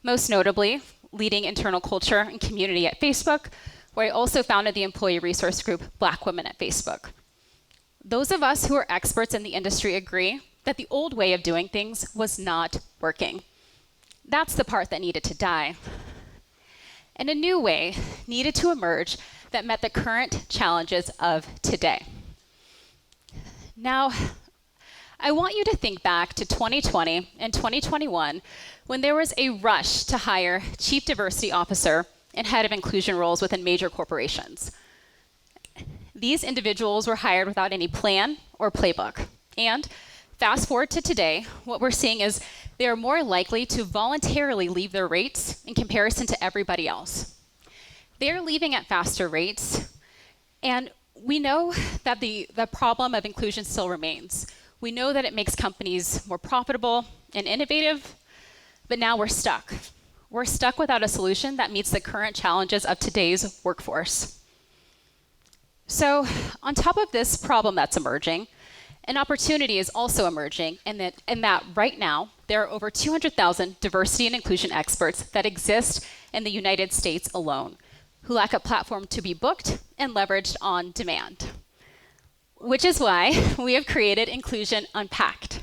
most notably leading internal culture and community at Facebook, where I also founded the employee resource group Black Women at Facebook. Those of us who are experts in the industry agree that the old way of doing things was not working. That's the part that needed to die. And a new way needed to emerge that met the current challenges of today. Now, I want you to think back to 2020 and 2021 when there was a rush to hire chief diversity officer and head of inclusion roles within major corporations. These individuals were hired without any plan or playbook. And fast forward to today, what we're seeing is they are more likely to voluntarily leave their rates in comparison to everybody else. They're leaving at faster rates, and we know that the problem of inclusion still remains. We know that it makes companies more profitable and innovative, but now we're stuck. We're stuck without a solution that meets the current challenges of today's workforce. So, on top of this problem that's emerging, an opportunity is also emerging in that right now, there are over 200,000 diversity and inclusion experts that exist in the United States alone, who lack a platform to be booked and leveraged on demand. Which is why we have created Inclusion Unpacked.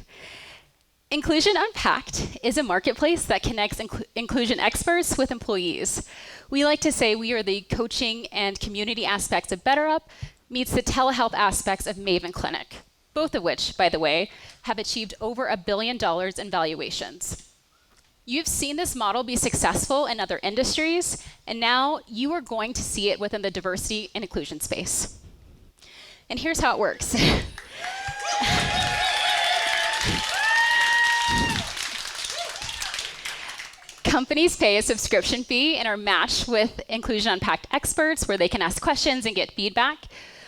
Inclusion Unpacked is a marketplace that connects inclusion experts with employees. We like to say we are the coaching and community aspects of BetterUp meets the telehealth aspects of Maven Clinic, both of which, by the way, have achieved over $1 billion in valuations. You've seen this model be successful in other industries, and now you are going to see it within the diversity and inclusion space. And here's how it works. Companies pay a subscription fee and are matched with Inclusion Unpacked experts where they can ask questions and get feedback.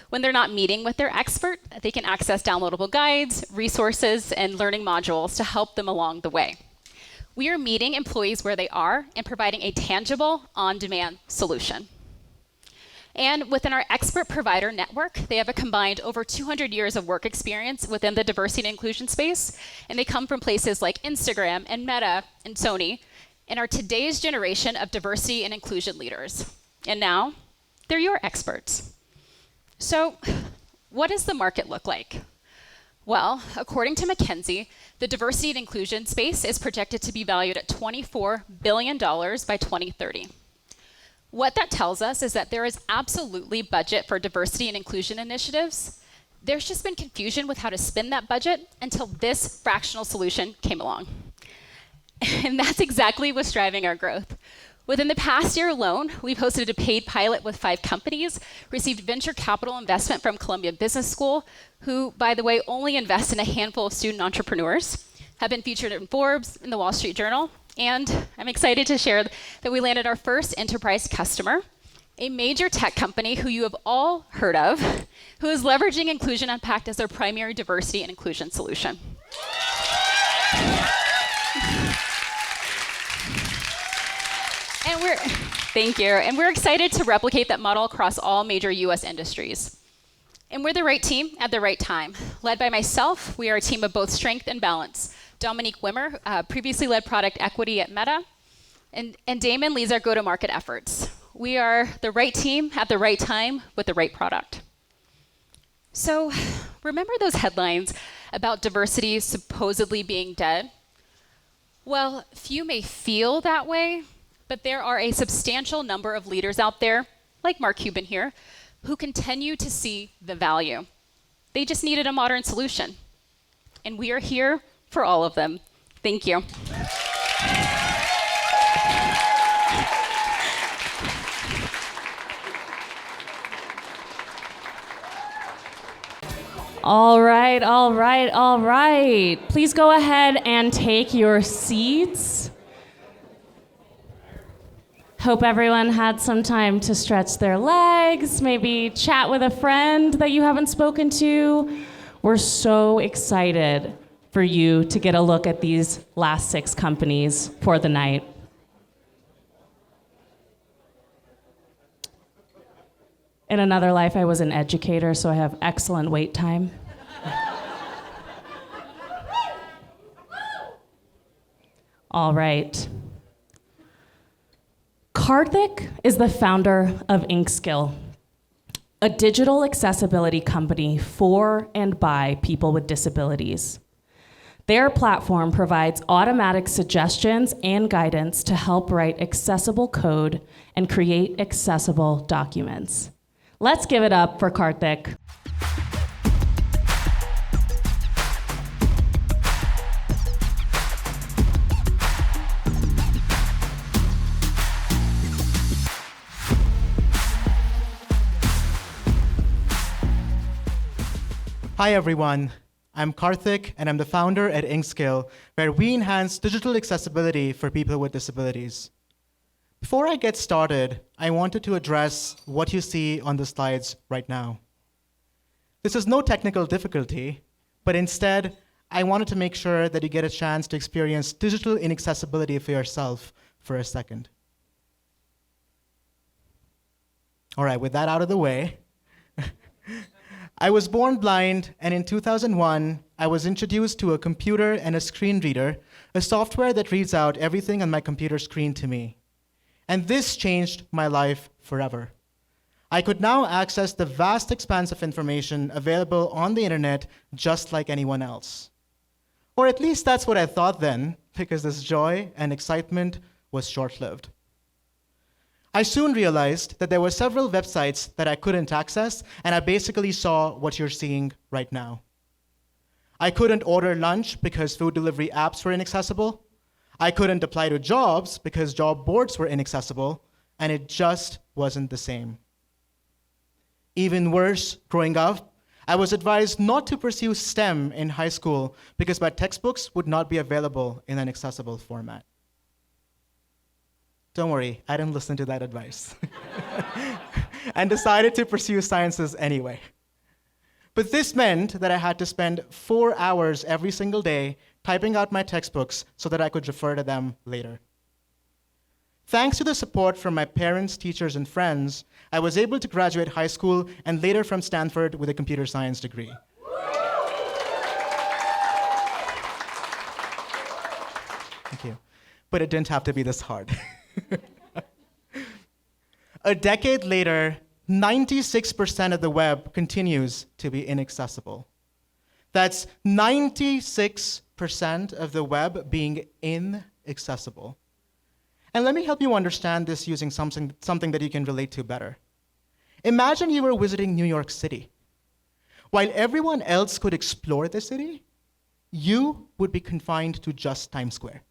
When they're not meeting with their expert, they can access downloadable guides, resources, and learning modules to help them along the way. We are meeting employees where they are and providing a tangible, on-demand solution. And within our expert provider network, they have a combined over 200 years of work experience within the diversity and inclusion space, and they come from places like Instagram and Meta and Sony, and are today's generation of diversity and inclusion leaders. And now, they're your experts. So, what does the market look like? Well, according to McKinsey, the diversity and inclusion space is projected to be valued at $24 billion by 2030. What that tells us is that there is absolutely budget for diversity and inclusion initiatives. There's just been confusion with how to spend that budget until this fractional solution came along. And that's exactly what's driving our growth. Within the past year alone, we've hosted a paid pilot with 5 companies, received venture capital investment from Columbia Business School, who, by the way, only invest in a handful of student entrepreneurs, have been featured in Forbes and the Wall Street Journal, and I'm excited to share that we landed our first enterprise customer, a major tech company who you have all heard of, who is leveraging Inclusion Unpacked as their primary diversity and inclusion solution. Thank you. And we're excited to replicate that model across all major US industries. And we're the right team at the right time. Led by myself, we are a team of both strength and balance. Dominique Wimmer previously led product equity at Meta, and Damon leads our go-to-market efforts. We are the right team at the right time with the right product. So remember those headlines about diversity supposedly being dead? Well, few may feel that way, but there are a substantial number of leaders out there, like Mark Cuban here, who continue to see the value. They just needed a modern solution. And we are here for all of them. Thank you. All right, all right, all right. Please go ahead and take your seats. Hope everyone had some time to stretch their legs, maybe chat with a friend that you haven't spoken to. We're so excited for you to get a look at these last 6 companies for the night. In another life, I was an educator, so I have excellent wait time. All right. Karthik is the founder of InkSkill, a digital accessibility company for and by people with disabilities. Their platform provides automatic suggestions and guidance to help write accessible code and create accessible documents. Let's give it up for Karthik. Hi everyone, I'm Karthik and I'm the founder at InkSkill, where we enhance digital accessibility for people with disabilities. Before I get started, I wanted to address what you see on the slides right now. This is no technical difficulty, but instead, I wanted to make sure that you get a chance to experience digital inaccessibility for yourself for a second. All right, with that out of the way, I was born blind, and in 2001, I was introduced to a computer and a screen reader, a software that reads out everything on my computer screen to me. And this changed my life forever. I could now access the vast expanse of information available on the internet just like anyone else. Or at least that's what I thought then, because this joy and excitement was short-lived. I soon realized that there were several websites that I couldn't access, and I basically saw what you're seeing right now. I couldn't order lunch because food delivery apps were inaccessible. I couldn't apply to jobs because job boards were inaccessible, and it just wasn't the same. Even worse, growing up, I was advised not to pursue STEM in high school because my textbooks would not be available in an accessible format. Don't worry, I didn't listen to that advice and decided to pursue sciences anyway. But this meant that I had to spend 4 hours every single day typing out my textbooks so that I could refer to them later. Thanks to the support from my parents, teachers, and friends, I was able to graduate high school and later from Stanford with a computer science degree. Thank you. But it didn't have to be this hard. A decade later, 96% of the web continues to be inaccessible. That's 96% of the web being inaccessible. And let me help you understand this using something that you can relate to better. Imagine you were visiting New York City. While everyone else could explore the city, you would be confined to just Times Square.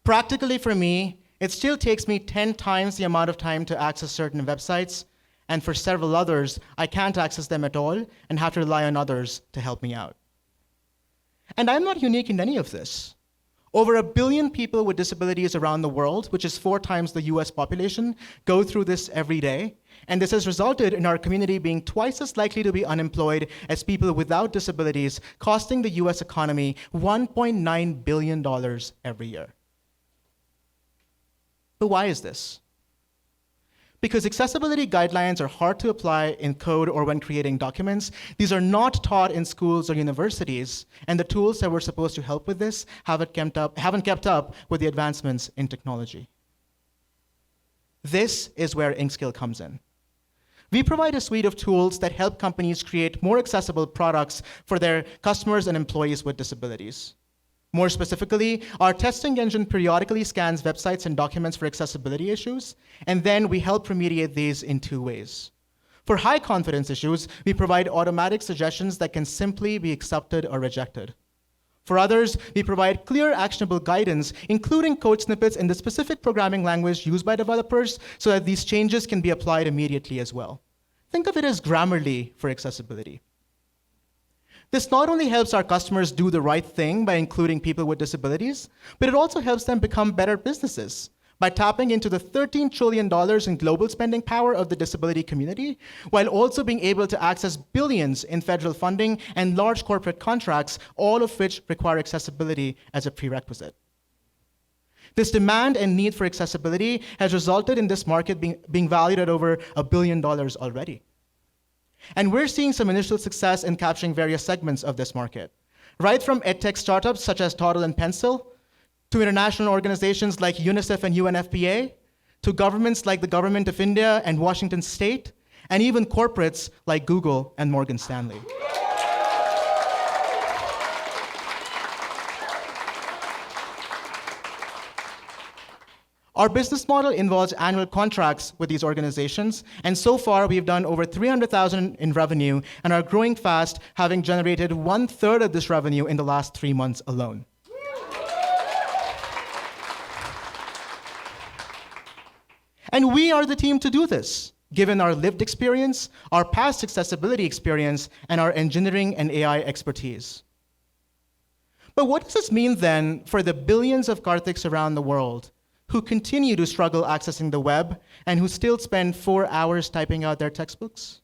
Practically for me, it still takes me 10 times the amount of time to access certain websites, and for several others, I can't access them at all and have to rely on others to help me out. And I'm not unique in any of this. Over 1 billion people with disabilities around the world, which is 4 times the US population, go through this every day, and this has resulted in our community being twice as likely to be unemployed as people without disabilities, costing the US economy $1.9 billion every year. But why is this? Because accessibility guidelines are hard to apply in code or when creating documents. These are not taught in schools or universities, and the tools that were supposed to help with this haven't kept up with the advancements in technology. This is where InkSkill comes in. We provide a suite of tools that help companies create more accessible products for their customers and employees with disabilities. More specifically, our testing engine periodically scans websites and documents for accessibility issues, and then we help remediate these in 2 ways. For high confidence issues, we provide automatic suggestions that can simply be accepted or rejected. For others, we provide clear, actionable guidance, including code snippets in the specific programming language used by developers so that these changes can be applied immediately as well. Think of it as Grammarly for accessibility. This not only helps our customers do the right thing by including people with disabilities, but it also helps them become better businesses by tapping into the $13 trillion in global spending power of the disability community, while also being able to access billions in federal funding and large corporate contracts, all of which require accessibility as a prerequisite. This demand and need for accessibility has resulted in this market being valued at over $1 billion already. And we're seeing some initial success in capturing various segments of this market, right from edtech startups such as Toddle and Pencil, to international organizations like UNICEF and UNFPA, to governments like the Government of India and Washington State, and even corporates like Google and Morgan Stanley. Our business model involves annual contracts with these organizations, and so far we've done over $300,000 in revenue and are growing fast, having generated 1/3 of this revenue in the last 3 months alone. And we are the team to do this, given our lived experience, our past accessibility experience, and our engineering and AI expertise. But what does this mean then for the billions of Karthiks around the world who continue to struggle accessing the web and who still spend 4 hours typing out their textbooks?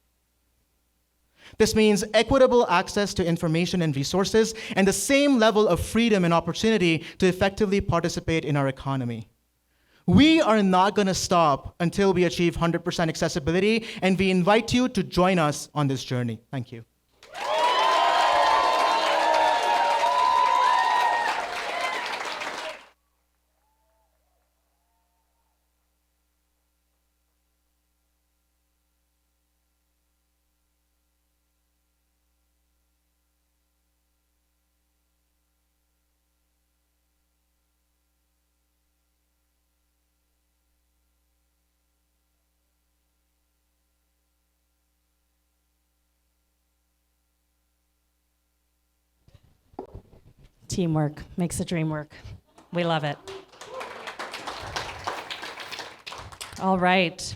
This means equitable access to information and resources and the same level of freedom and opportunity to effectively participate in our economy. We are not going to stop until we achieve 100% accessibility, and we invite you to join us on this journey. Thank you. Teamwork makes the dream work. We love it. All right.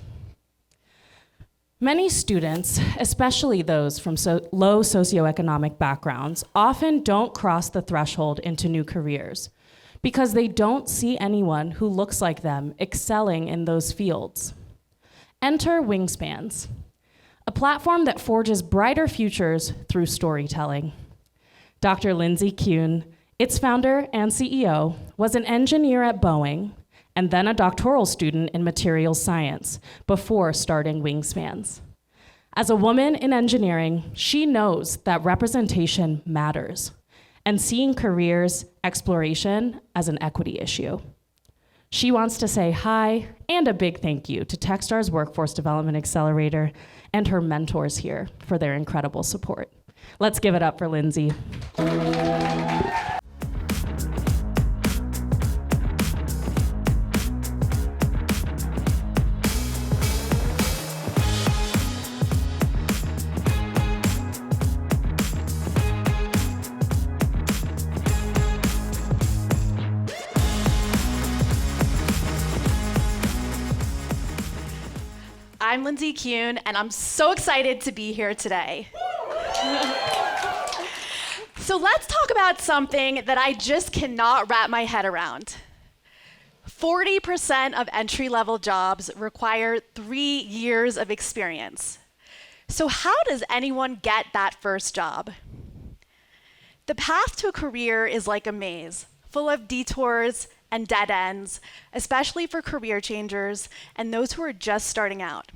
Many students, especially those from low socioeconomic backgrounds, often don't cross the threshold into new careers because they don't see anyone who looks like them excelling in those fields. Enter Wingspans, a platform that forges brighter futures through storytelling. Dr. Lindsay Kuhn, its founder and CEO, was an engineer at Boeing and then a doctoral student in materials science before starting Wingspans. As a woman in engineering, she knows that representation matters and seeing careers exploration as an equity issue. She wants to say hi and a big thank you to Techstars Workforce Development Accelerator and her mentors here for their incredible support. Let's give it up for Lindsay. I'm Lindsay Kuhn, and I'm so excited to be here today. So let's talk about something that I just cannot wrap my head around. 40% of entry-level jobs require 3 years of experience. So how does anyone get that first job? The path to a career is like a maze, full of detours and dead ends, especially for career changers and those who are just starting out.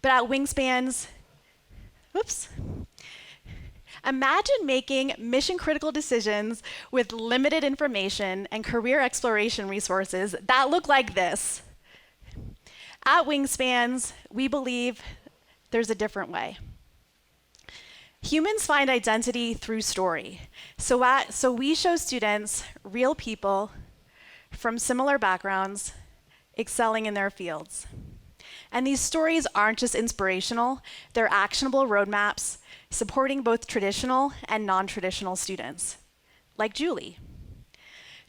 But at Wingspans, imagine making mission-critical decisions with limited information and career exploration resources that look like this. At Wingspans, we believe there's a different way. Humans find identity through story. So we show students real people from similar backgrounds excelling in their fields. And these stories aren't just inspirational, they're actionable roadmaps supporting both traditional and non-traditional students, like Julie.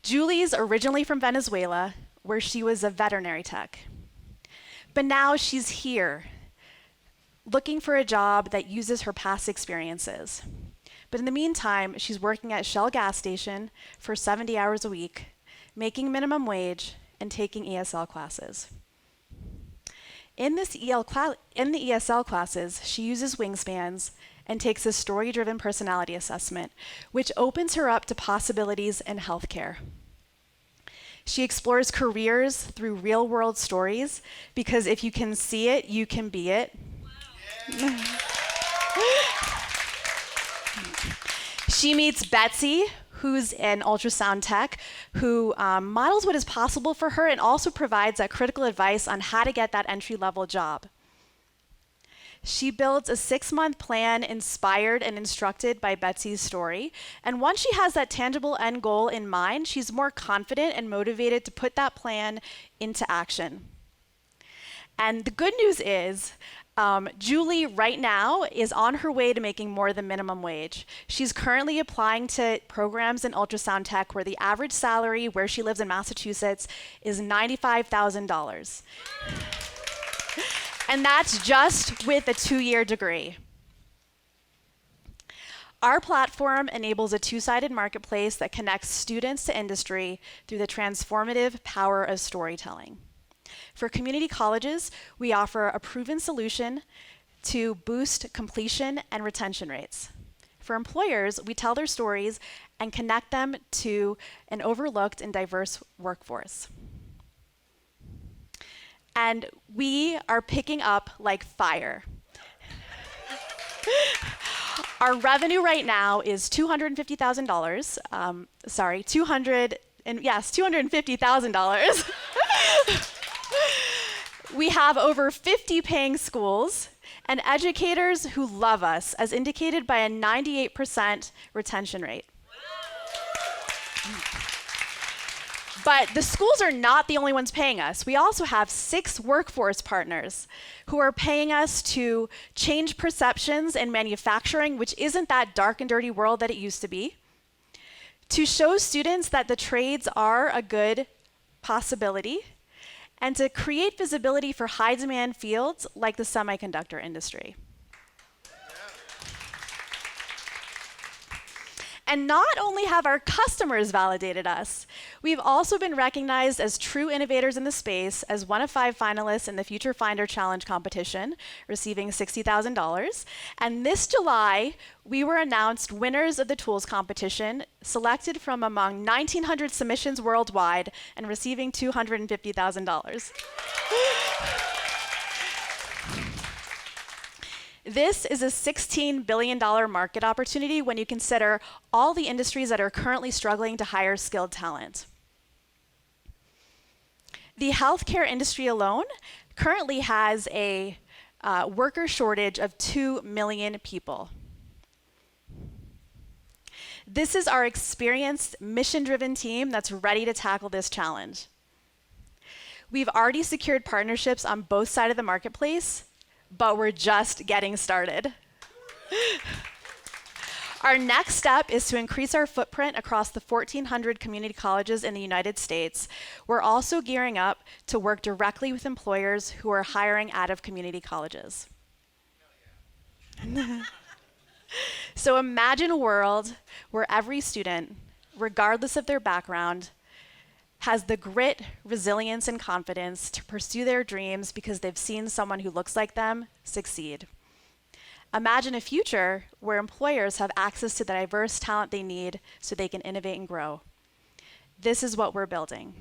Julie's originally from Venezuela, where she was a veterinary tech. But now she's here, looking for a job that uses her past experiences. But in the meantime, she's working at Shell gas station for 70 hours a week, making minimum wage and taking ESL classes. In the ESL classes, she uses Wingspans and takes a story-driven personality assessment, which opens her up to possibilities in healthcare. She explores careers through real-world stories, because if you can see it, you can be it. Wow. She meets Betsy, who's an ultrasound tech, who models what is possible for her and also provides that critical advice on how to get that entry-level job. She builds a 6-month plan inspired and instructed by Betsy's story. And once she has that tangible end goal in mind, she's more confident and motivated to put that plan into action. And the good news is, Julie right now is on her way to making more than minimum wage. She's currently applying to programs in ultrasound tech where the average salary where she lives in Massachusetts is $95,000. And that's just with a 2-year degree. Our platform enables a 2-sided marketplace that connects students to industry through the transformative power of storytelling. For community colleges, we offer a proven solution to boost completion and retention rates. For employers, we tell their stories and connect them to an overlooked and diverse workforce. And we are picking up like fire. Our revenue right now is $250,000. $250,000. We have over 50 paying schools and educators who love us, as indicated by a 98% retention rate. But the schools are not the only ones paying us. We also have 6 workforce partners who are paying us to change perceptions in manufacturing, which isn't that dark and dirty world that it used to be, to show students that the trades are a good possibility, and to create visibility for high-demand fields like the semiconductor industry. And not only have our customers validated us, we've also been recognized as true innovators in the space as one of 5 finalists in the Future Finder Challenge competition, receiving $60,000. And this July, we were announced winners of the tools competition, selected from among 1,900 submissions worldwide and receiving $250,000. This is a $16 billion market opportunity when you consider all the industries that are currently struggling to hire skilled talent. The healthcare industry alone currently has a worker shortage of 2 million people. This is our experienced, mission-driven team that's ready to tackle this challenge. We've already secured partnerships on both sides of the marketplace, but we're just getting started. Our next step is to increase our footprint across the 1,400 community colleges in the United States. We're also gearing up to work directly with employers who are hiring out of community colleges. So imagine a world where every student, regardless of their background, has the grit, resilience, and confidence to pursue their dreams because they've seen someone who looks like them succeed. Imagine a future where employers have access to the diverse talent they need so they can innovate and grow. This is what we're building.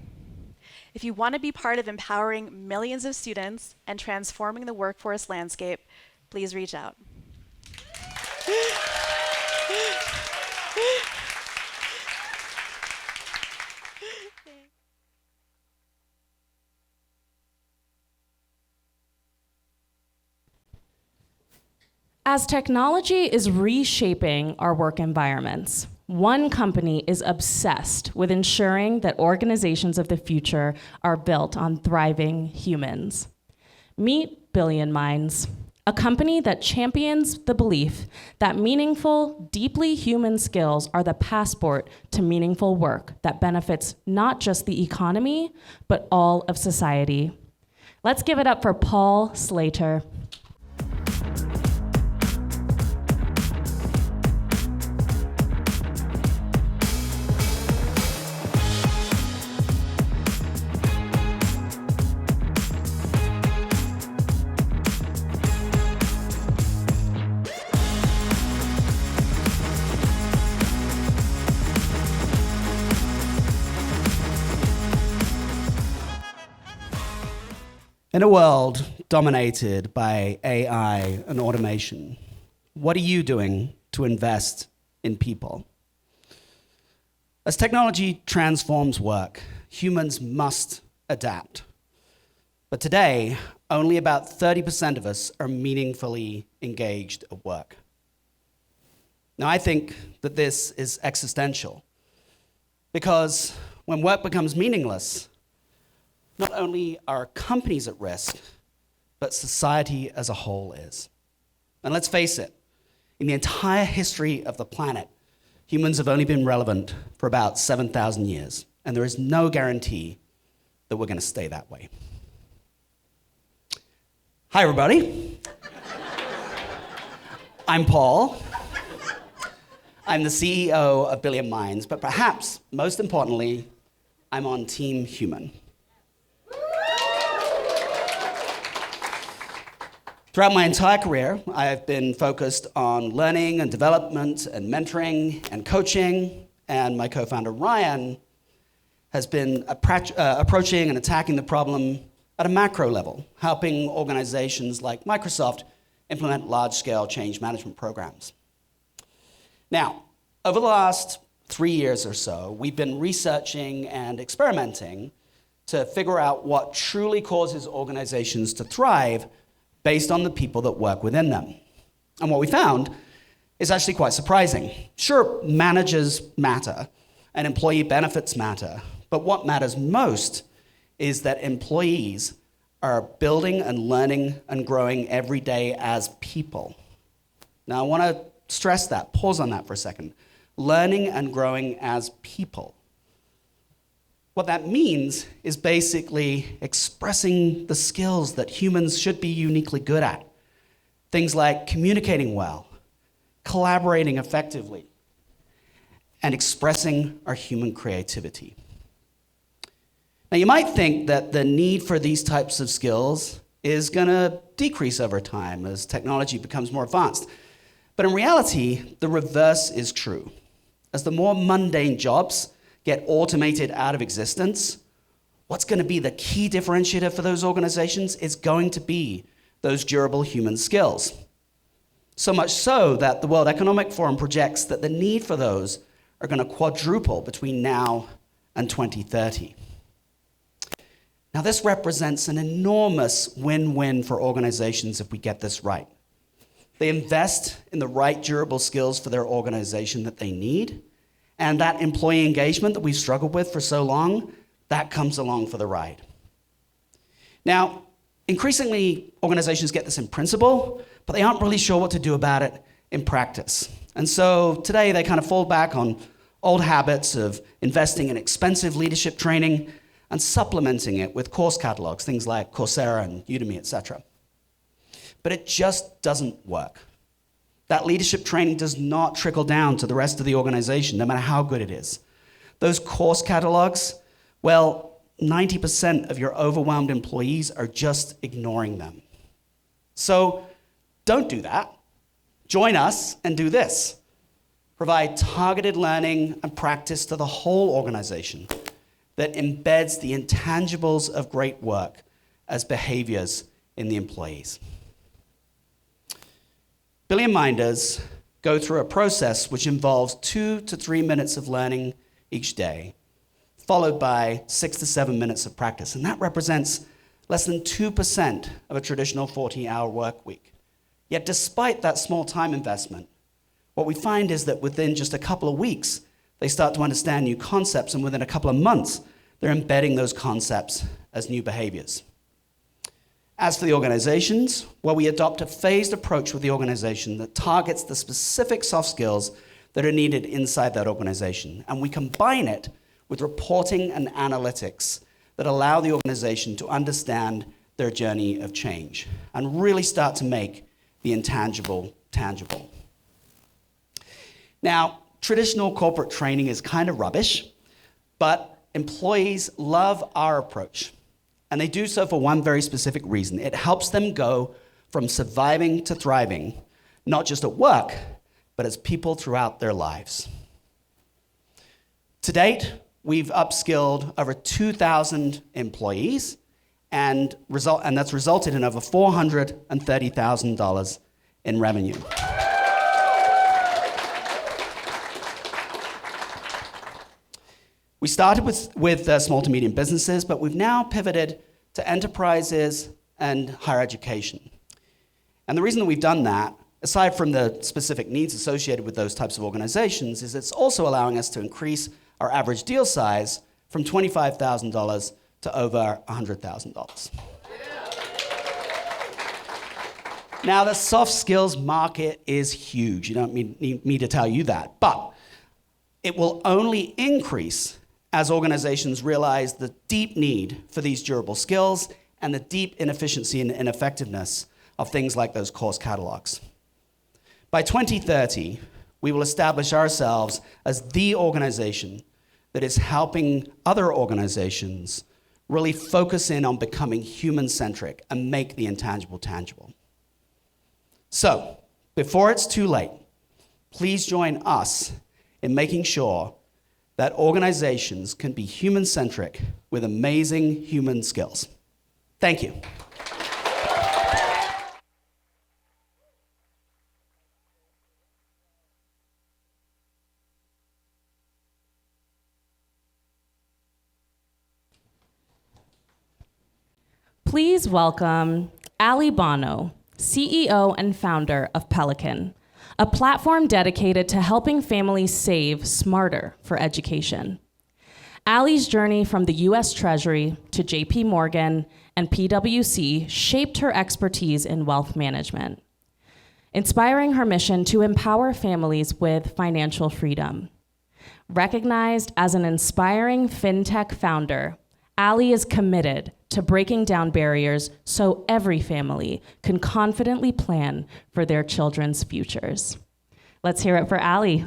If you want to be part of empowering millions of students and transforming the workforce landscape, please reach out. As technology is reshaping our work environments, one company is obsessed with ensuring that organizations of the future are built on thriving humans. Meet Billion Minds, a company that champions the belief that meaningful, deeply human skills are the passport to meaningful work that benefits not just the economy, but all of society. Let's give it up for Paul Slater. In a world dominated by AI and automation, what are you doing to invest in people? As technology transforms work, humans must adapt. But today, only about 30% of us are meaningfully engaged at work. Now, I think that this is existential, because when work becomes meaningless, not only are companies at risk, but society as a whole is. And let's face it, in the entire history of the planet, humans have only been relevant for about 7,000 years, and there is no guarantee that we're going to stay that way. Hi, everybody. I'm Paul. I'm the CEO of Billion Minds, but perhaps most importantly, I'm on Team Human. Throughout my entire career, I have been focused on learning and development and mentoring and coaching, and my co-founder Ryan has been approaching and attacking the problem at a macro level, helping organizations like Microsoft implement large-scale change management programs. Now, over the last 3 years or so, we've been researching and experimenting to figure out what truly causes organizations to thrive based on the people that work within them. And what we found is actually quite surprising. Sure, managers matter and employee benefits matter, but what matters most is that employees are building and learning and growing every day as people. Now, I want to stress that, pause on that for a second. Learning and growing as people. What that means is basically expressing the skills that humans should be uniquely good at. Things like communicating well, collaborating effectively, and expressing our human creativity. Now, you might think that the need for these types of skills is going to decrease over time as technology becomes more advanced. But in reality, the reverse is true. As the more mundane jobs get automated out of existence, what's going to be the key differentiator for those organizations is going to be those durable human skills. So much so that the World Economic Forum projects that the need for those are going to quadruple between now and 2030. Now, this represents an enormous win-win for organizations if we get this right. They invest in the right durable skills for their organization that they need, and that employee engagement that we've struggled with for so long, that comes along for the ride. Now, increasingly, organizations get this in principle, but they aren't really sure what to do about it in practice. And so today, they kind of fall back on old habits of investing in expensive leadership training and supplementing it with course catalogs, things like Coursera and Udemy, etc. But it just doesn't work. That leadership training does not trickle down to the rest of the organization, no matter how good it is. Those course catalogs, well, 90% of your overwhelmed employees are just ignoring them. So don't do that. Join us and do this. Provide targeted learning and practice to the whole organization that embeds the intangibles of great work as behaviors in the employees. Billion Minders go through a process which involves 2 to 3 minutes of learning each day, followed by 6 to 7 minutes of practice. And that represents less than 2% of a traditional 40-hour work week. Yet despite that small time investment, what we find is that within just a couple of weeks, they start to understand new concepts, and within a couple of months, they're embedding those concepts as new behaviors. As for the organizations, well, we adopt a phased approach with the organization that targets the specific soft skills that are needed inside that organization. And we combine it with reporting and analytics that allow the organization to understand their journey of change and really start to make the intangible tangible. Now, traditional corporate training is kind of rubbish, but employees love our approach. And they do so for one very specific reason. It helps them go from surviving to thriving, not just at work, but as people throughout their lives. To date, we've upskilled over 2,000 employees and that's resulted in over $430,000 in revenue. We started with small to medium businesses, but we've now pivoted to enterprises and higher education. And the reason that we've done that, aside from the specific needs associated with those types of organizations, is it's also allowing us to increase our average deal size from $25,000 to over $100,000. Now, the soft skills market is huge. You don't need me to tell you that. But it will only increase as organizations realize the deep need for these durable skills and the deep inefficiency and ineffectiveness of things like those course catalogs. By 2030, we will establish ourselves as the organization that is helping other organizations really focus in on becoming human-centric and make the intangible tangible. So, before it's too late, please join us in making sure that organizations can be human-centric with amazing human skills. Thank you. Please welcome Ali Bono, CEO and founder of Pelican, a platform dedicated to helping families save smarter for education. Ali's journey from the US Treasury to JP Morgan and PwC shaped her expertise in wealth management, inspiring her mission to empower families with financial freedom. Recognized as an inspiring fintech founder, Ali is committed to breaking down barriers so every family can confidently plan for their children's futures. Let's hear it for Ali.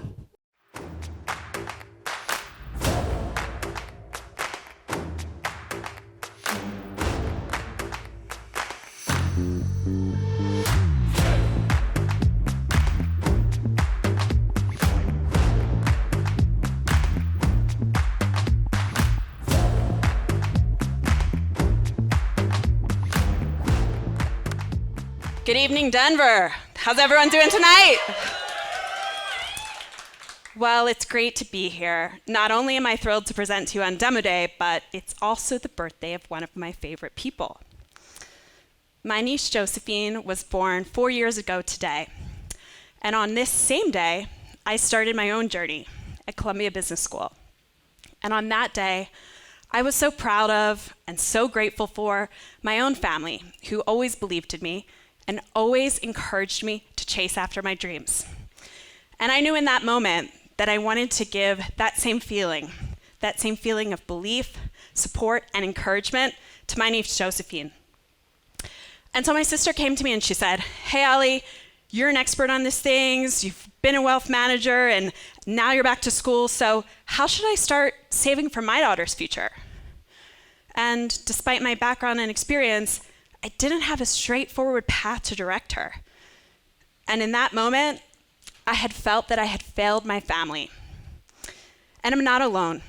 Good evening, Denver. How's everyone doing tonight? Well, it's great to be here. Not only am I thrilled to present to you on Demo Day, but it's also the birthday of one of my favorite people. My niece Josephine was born 4 years ago today. And on this same day, I started my own journey at Columbia Business School. And on that day, I was so proud of and so grateful for my own family, who always believed in me and always encouraged me to chase after my dreams. And I knew in that moment that I wanted to give that same feeling of belief, support, and encouragement to my niece Josephine. And so my sister came to me and she said, "Hey, Ali, you're an expert on these things. You've been a wealth manager and now you're back to school. So how should I start saving for my daughter's future?" And despite my background and experience, I didn't have a straightforward path to direct her. And in that moment, I had felt that I had failed my family. And I'm not alone.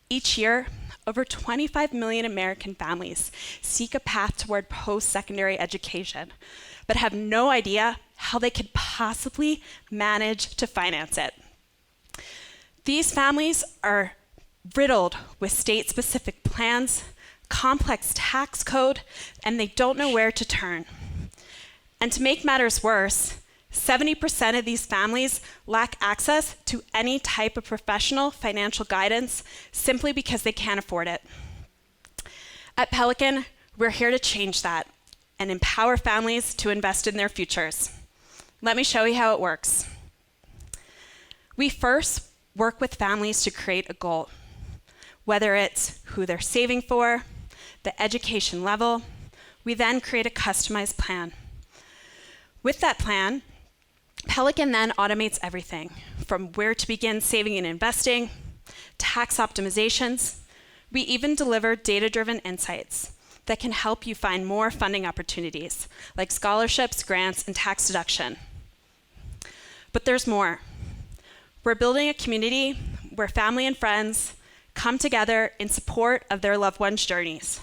Each year, over 25 million American families seek a path toward post-secondary education, but have no idea how they could possibly manage to finance it. These families are riddled with state-specific plans, complex tax code, and they don't know where to turn. And to make matters worse, 70% of these families lack access to any type of professional financial guidance simply because they can't afford it. At Pelican, we're here to change that and empower families to invest in their futures. Let me show you how it works. We first work with families to create a goal, whether it's who they're saving for, the education level. We then create a customized plan. With that plan, Pelican then automates everything from where to begin saving and investing, tax optimizations. We even deliver data-driven insights that can help you find more funding opportunities like scholarships, grants, and tax deduction. But there's more. We're building a community where family and friends come together in support of their loved ones' journeys.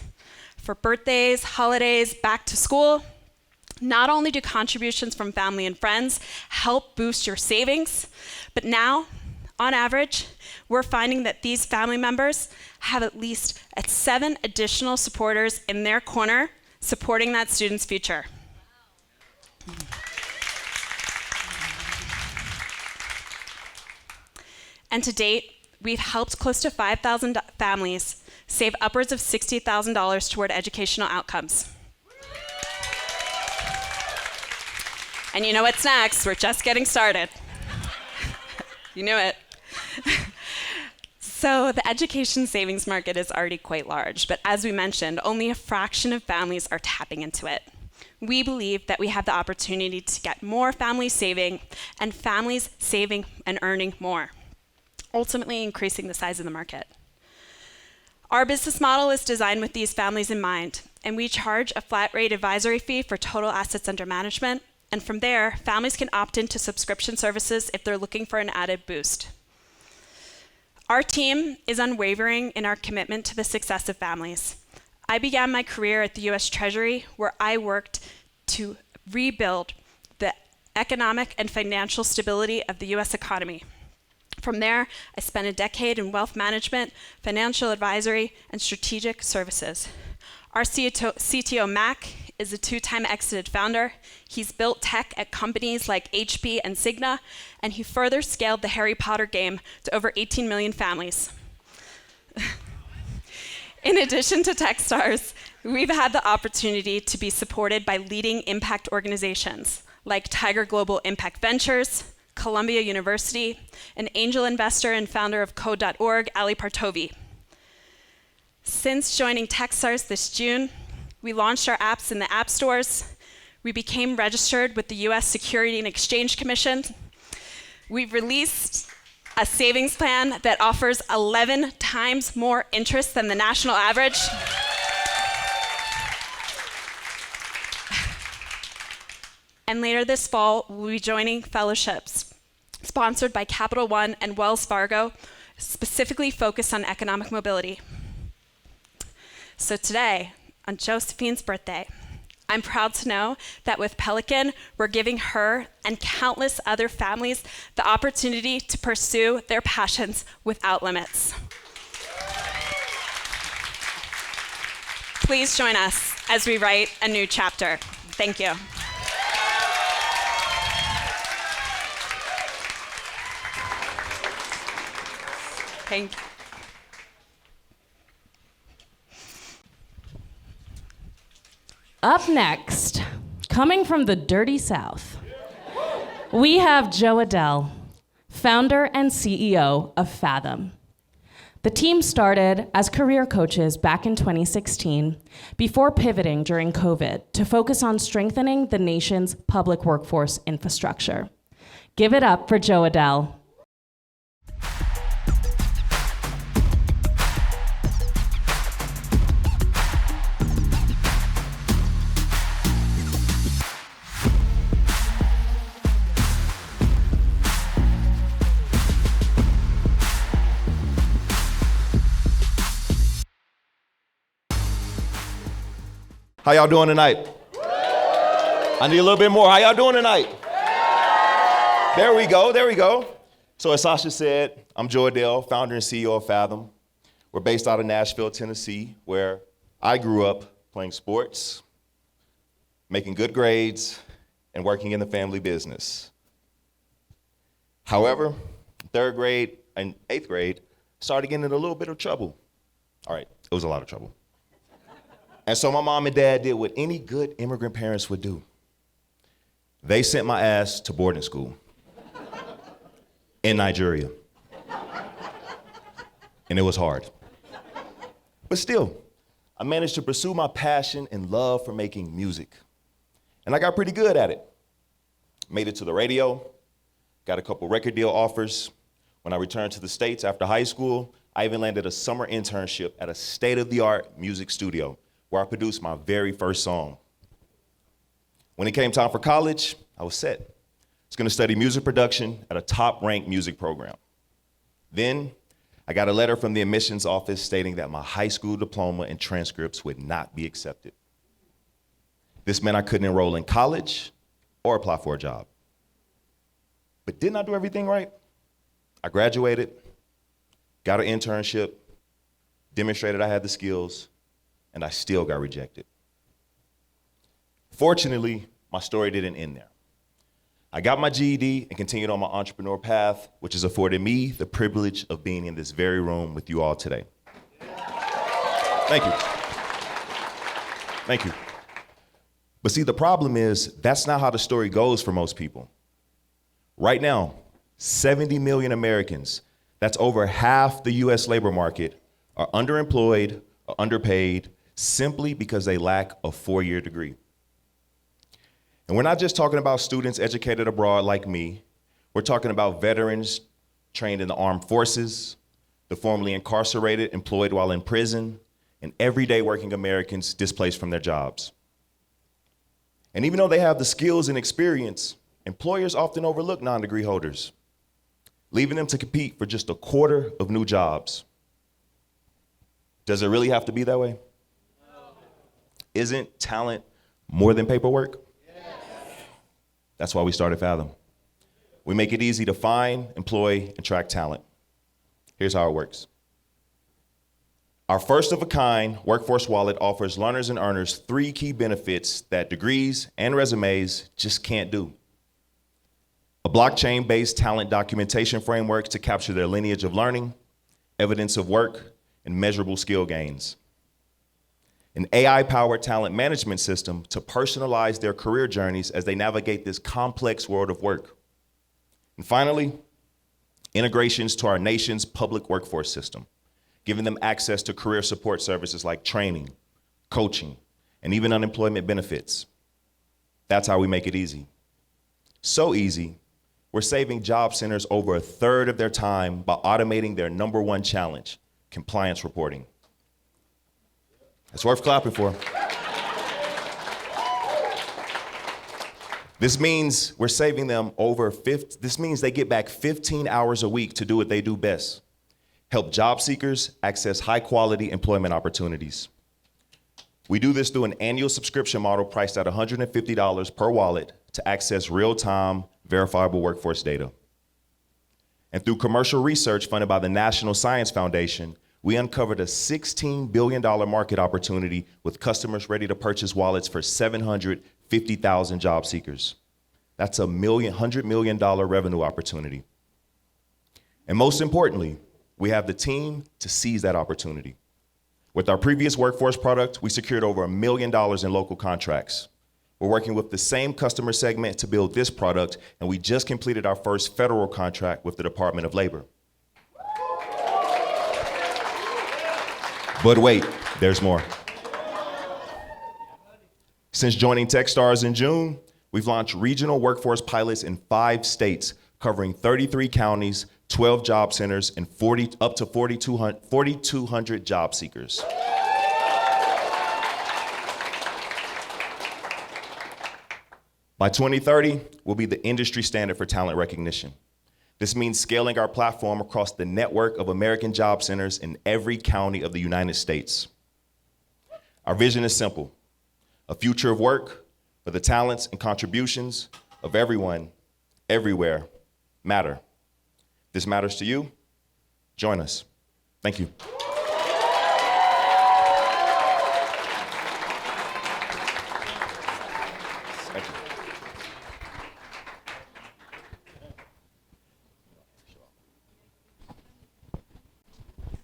for birthdays, holidays, back to school. Not only do contributions from family and friends help boost your savings, but now, on average, we're finding that these family members have at least 7 additional supporters in their corner supporting that student's future. And to date, we've helped close to 5,000 families save upwards of $60,000 toward educational outcomes. And you know what's next? We're just getting started. You knew it. So the education savings market is already quite large, but as we mentioned, only a fraction of families are tapping into it. We believe that we have the opportunity to get more families saving and families saving and earning more, ultimately increasing the size of the market. Our business model is designed with these families in mind, and we charge a flat rate advisory fee for total assets under management. And from there, families can opt into subscription services if they're looking for an added boost. Our team is unwavering in our commitment to the success of families. I began my career at the US Treasury, where I worked to rebuild the economic and financial stability of the US economy. From there, I spent a decade in wealth management, financial advisory, and strategic services. Our CTO, Mac, is a 2-time exited founder. He's built tech at companies like HP and Cigna, and he further scaled the Harry Potter game to over 18 million families. In addition to Techstars, we've had the opportunity to be supported by leading impact organizations like Tiger Global Impact Ventures, Columbia University, an angel investor and founder of Code.org, Ali Partovi. Since joining Techstars this June, we launched our apps in the app stores. We became registered with the US Securities and Exchange Commission. We've released a savings plan that offers 11 times more interest than the national average. And later this fall, we'll be joining fellowships sponsored by Capital One and Wells Fargo, specifically focused on economic mobility. So today, on Josephine's birthday, I'm proud to know that with Pelican, we're giving her and countless other families the opportunity to pursue their passions without limits. Please join us as we write a new chapter. Thank you. Thank you. Up next, coming from the dirty South, we have Joe Adell, founder and CEO of Fathom. The team started as career coaches back in 2016 before pivoting during COVID to focus on strengthening the nation's public workforce infrastructure. Give it up for Joe Adell. How y'all doing tonight? I need a little bit more. How y'all doing tonight? There we go, there we go. So as Sasha said, I'm Joe Adell, founder and CEO of Fathom. We're based out of Nashville, Tennessee, where I grew up playing sports, making good grades, and working in the family business. However, 3rd grade and 8th grade, started getting in a little bit of trouble. All right, it was a lot of trouble. And so my mom and dad did what any good immigrant parents would do. They sent my ass to boarding school in Nigeria. And it was hard. But still, I managed to pursue my passion and love for making music. And I got pretty good at it. Made it to the radio, got a couple record deal offers. When I returned to the States after high school, I even landed a summer internship at a state-of-the-art music studio where I produced my very first song. When it came time for college, I was set. I was gonna study music production at a top-ranked music program. Then, I got a letter from the admissions office stating that my high school diploma and transcripts would not be accepted. This meant I couldn't enroll in college or apply for a job. But didn't I do everything right? I graduated, got an internship, demonstrated I had the skills, and I still got rejected. Fortunately, my story didn't end there. I got my GED and continued on my entrepreneur path, which has afforded me the privilege of being in this very room with you all today. Thank you. Thank you. But see, the problem is that's not how the story goes for most people. Right now, 70 million Americans, that's over half the US labor market, are underemployed or underpaid simply because they lack a 4-year degree. And we're not just talking about students educated abroad like me. We're talking about veterans trained in the armed forces, the formerly incarcerated, employed while in prison, and everyday working Americans displaced from their jobs. And even though they have the skills and experience, employers often overlook non-degree holders, leaving them to compete for just a quarter of new jobs. Does it really have to be that way? No. Isn't talent more than paperwork? That's why we started Fathom. We make it easy to find, employ, and track talent. Here's how it works. Our first-of-a-kind workforce wallet offers learners and earners 3 key benefits that degrees and resumes just can't do. A blockchain-based talent documentation framework to capture their lineage of learning, evidence of work, and measurable skill gains. An AI-powered talent management system to personalize their career journeys as they navigate this complex world of work. And finally, integrations to our nation's public workforce system, giving them access to career support services like training, coaching, and even unemployment benefits. That's how we make it easy. So easy, we're saving job centers over 1/3 of their time by automating their #1 challenge, compliance reporting. It's worth clapping for. This means we're saving them this means they get back 15 hours a week to do what they do best, help job seekers access high quality employment opportunities. We do this through an annual subscription model priced at $150 per wallet to access real-time verifiable workforce data. And through commercial research funded by the National Science Foundation, we uncovered a $16 billion market opportunity with customers ready to purchase wallets for 750,000 job seekers. That's $100 million revenue opportunity. And most importantly, we have the team to seize that opportunity. With our previous workforce product, we secured over $1 million in local contracts. We're working with the same customer segment to build this product, and we just completed our first federal contract with the Department of Labor. But wait, there's more. Since joining Techstars in June, we've launched regional workforce pilots in 5 states, covering 33 counties, 12 job centers, and up to 4,200 job seekers. By 2030, we'll be the industry standard for talent recognition. This means scaling our platform across the network of American job centers in every county of the United States. Our vision is simple: a future of work where the talents and contributions of everyone, everywhere, matter. If this matters to you, join us. Thank you.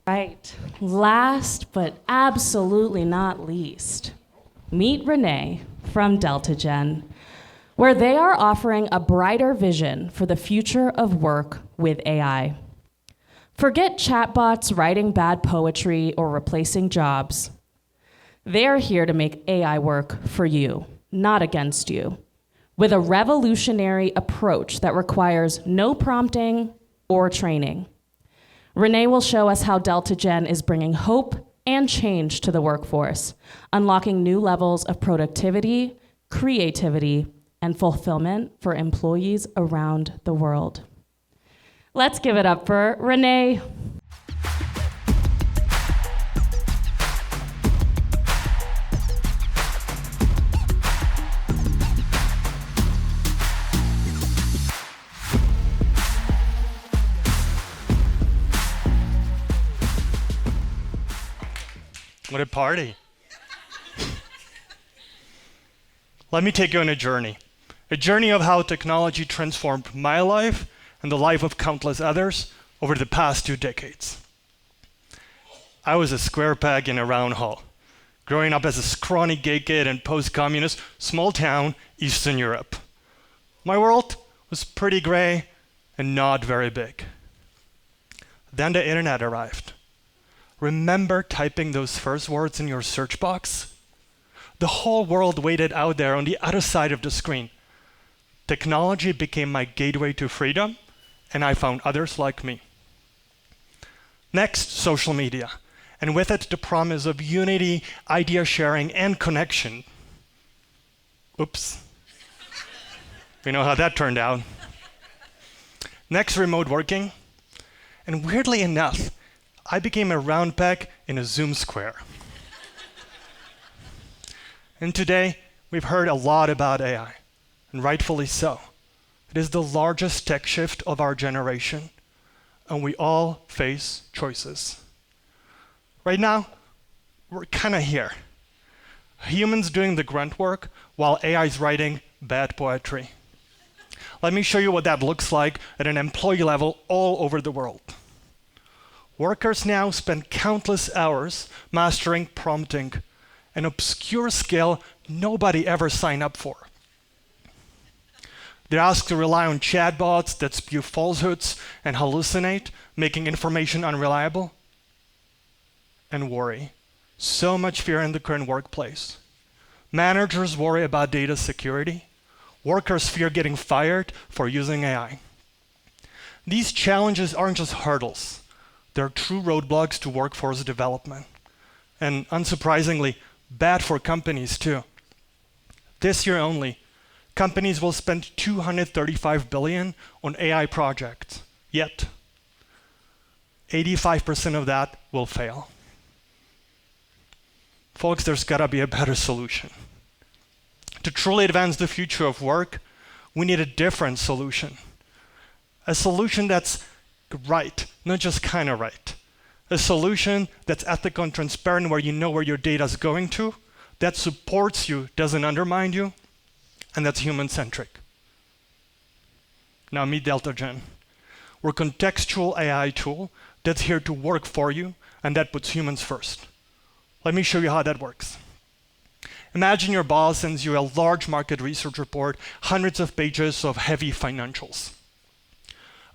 Right. Last but absolutely not least, meet Renee from DeltaGen, where they are offering a brighter vision for the future of work with AI. Forget chatbots writing bad poetry or replacing jobs. They are here to make AI work for you, not against you, with a revolutionary approach that requires no prompting or training. Renee will show us how DeltaGen is bringing hope and change to the workforce, unlocking new levels of productivity, creativity, and fulfillment for employees around the world. Let's give it up for Renee. What a party. Let me take you on a journey of how technology transformed my life and the life of countless others over the past 2 decades. I was a square peg in a round hole, growing up as a scrawny gay kid in post-communist, small town, Eastern Europe. My world was pretty gray and not very big. Then the internet arrived. Remember typing those first words in your search box? The whole world waited out there on the other side of the screen. Technology became my gateway to freedom, and I found others like me. Next, social media, and with it the promise of unity, idea sharing, and connection. Oops. We know how that turned out. Next, remote working. And weirdly enough, I became a round peg in a Zoom square. And today, we've heard a lot about AI, and rightfully so. It is the largest tech shift of our generation, and we all face choices. Right now, we're kind of here. Humans doing the grunt work while AI is writing bad poetry. Let me show you what that looks like at an employee level all over the world. Workers now spend countless hours mastering prompting, an obscure skill nobody ever signed up for. They're asked to rely on chatbots that spew falsehoods and hallucinate, making information unreliable. And worry. So much fear in the current workplace. Managers worry about data security. Workers fear getting fired for using AI. These challenges aren't just hurdles. They're true roadblocks to workforce development. And unsurprisingly, bad for companies too. This year only, companies will spend $235 billion on AI projects. Yet, 85% of that will fail. Folks, there's gotta be a better solution. To truly advance the future of work, we need a different solution. A solution that's right, not just kind of right. A solution that's ethical and transparent, where you know where your data is going to, that supports you, doesn't undermine you, and that's human-centric. Now meet DeltaGen. We're a contextual AI tool that's here to work for you, and that puts humans first. Let me show you how that works. Imagine your boss sends you a large market research report, hundreds of pages of heavy financials.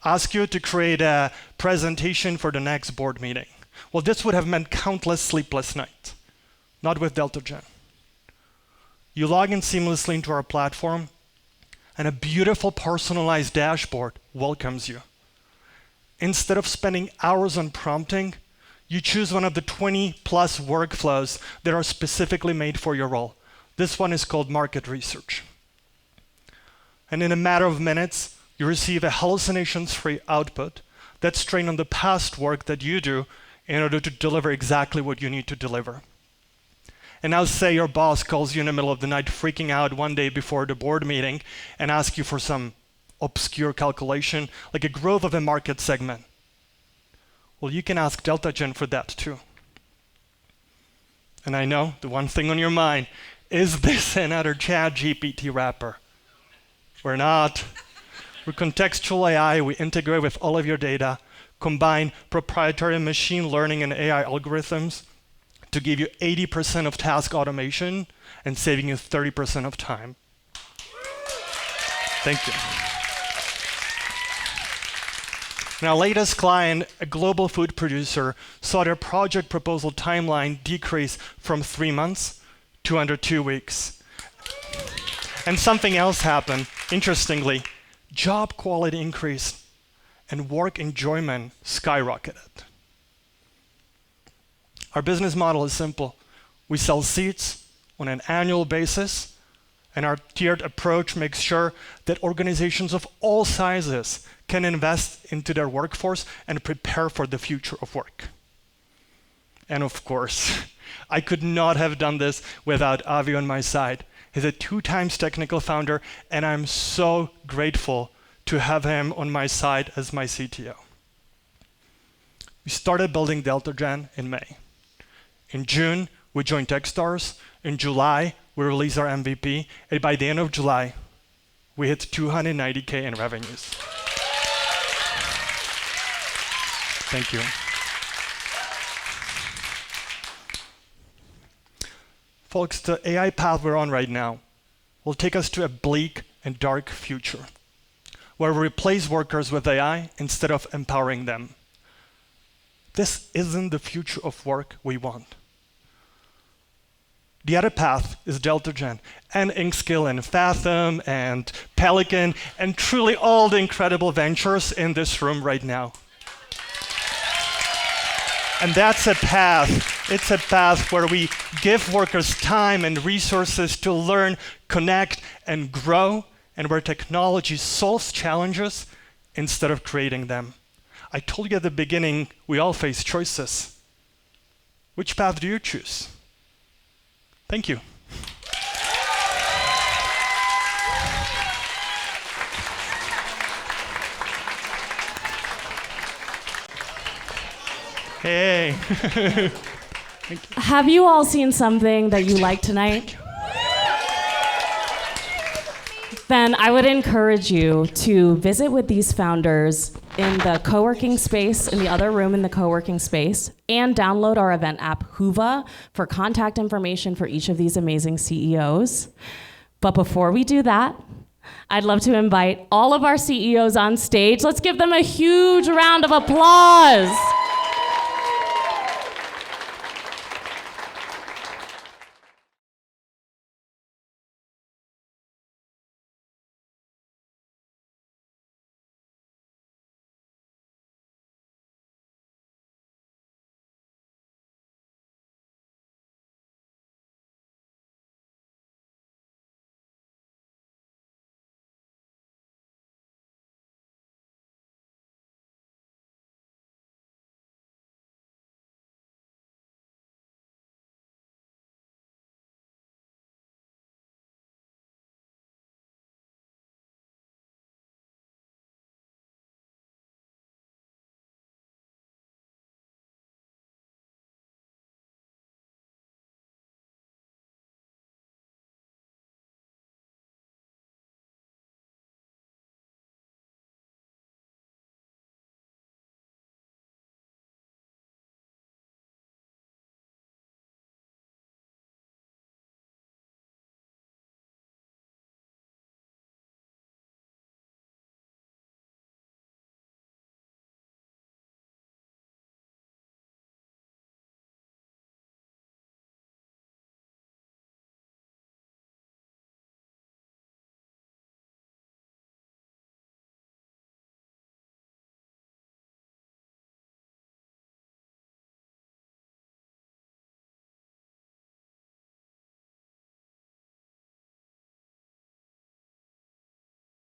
Ask you to create a presentation for the next board meeting. Well, this would have meant countless sleepless nights. Not with DeltaGen. You log in seamlessly into our platform, and a beautiful personalized dashboard welcomes you. Instead of spending hours on prompting, you choose one of the 20+ workflows that are specifically made for your role. This one is called market research. And in a matter of minutes, you receive a hallucinations-free output that's trained on the past work that you do in order to deliver exactly what you need to deliver. And now say your boss calls you in the middle of the night, freaking out one day before the board meeting, and asks you for some obscure calculation, like a growth of a market segment. Well, you can ask DeltaGen for that too. And I know the one thing on your mind, is this another ChatGPT wrapper? We're not. We're contextual AI. We integrate with all of your data, combine proprietary machine learning and AI algorithms to give you 80% of task automation and saving you 30% of time. Thank you. And our latest client, a global food producer, saw their project proposal timeline decrease from 3 months to under 2 weeks. And something else happened. Interestingly, job quality increased and work enjoyment skyrocketed. Our business model is simple. We sell seats on an annual basis, and our tiered approach makes sure that organizations of all sizes can invest into their workforce and prepare for the future of work. And of course, I could not have done this without Avi on my side. He's a 2-time technical founder, and I'm so grateful to have him on my side as my CTO. We started building DeltaGen in May. In June, we joined Techstars. In July, we released our MVP. And by the end of July, we hit 290K in revenues. Thank you. Folks, the AI path we're on right now will take us to a bleak and dark future, where we replace workers with AI instead of empowering them. This isn't the future of work we want. The other path is DeltaGen and InkSkill and Fathom and Pelican and truly all the incredible ventures in this room right now. And that's a path. It's a path where we give workers time and resources to learn, connect, and grow, and where technology solves challenges instead of creating them. I told you at the beginning, we all face choices. Which path do you choose? Thank you. Hey. Have you all seen something that you like tonight? Then I would encourage you to visit with these founders in the co-working space, in the other room in the co-working space, and download our event app, Huva, for contact information for each of these amazing CEOs. But before we do that, I'd love to invite all of our CEOs on stage. Let's give them a huge round of applause.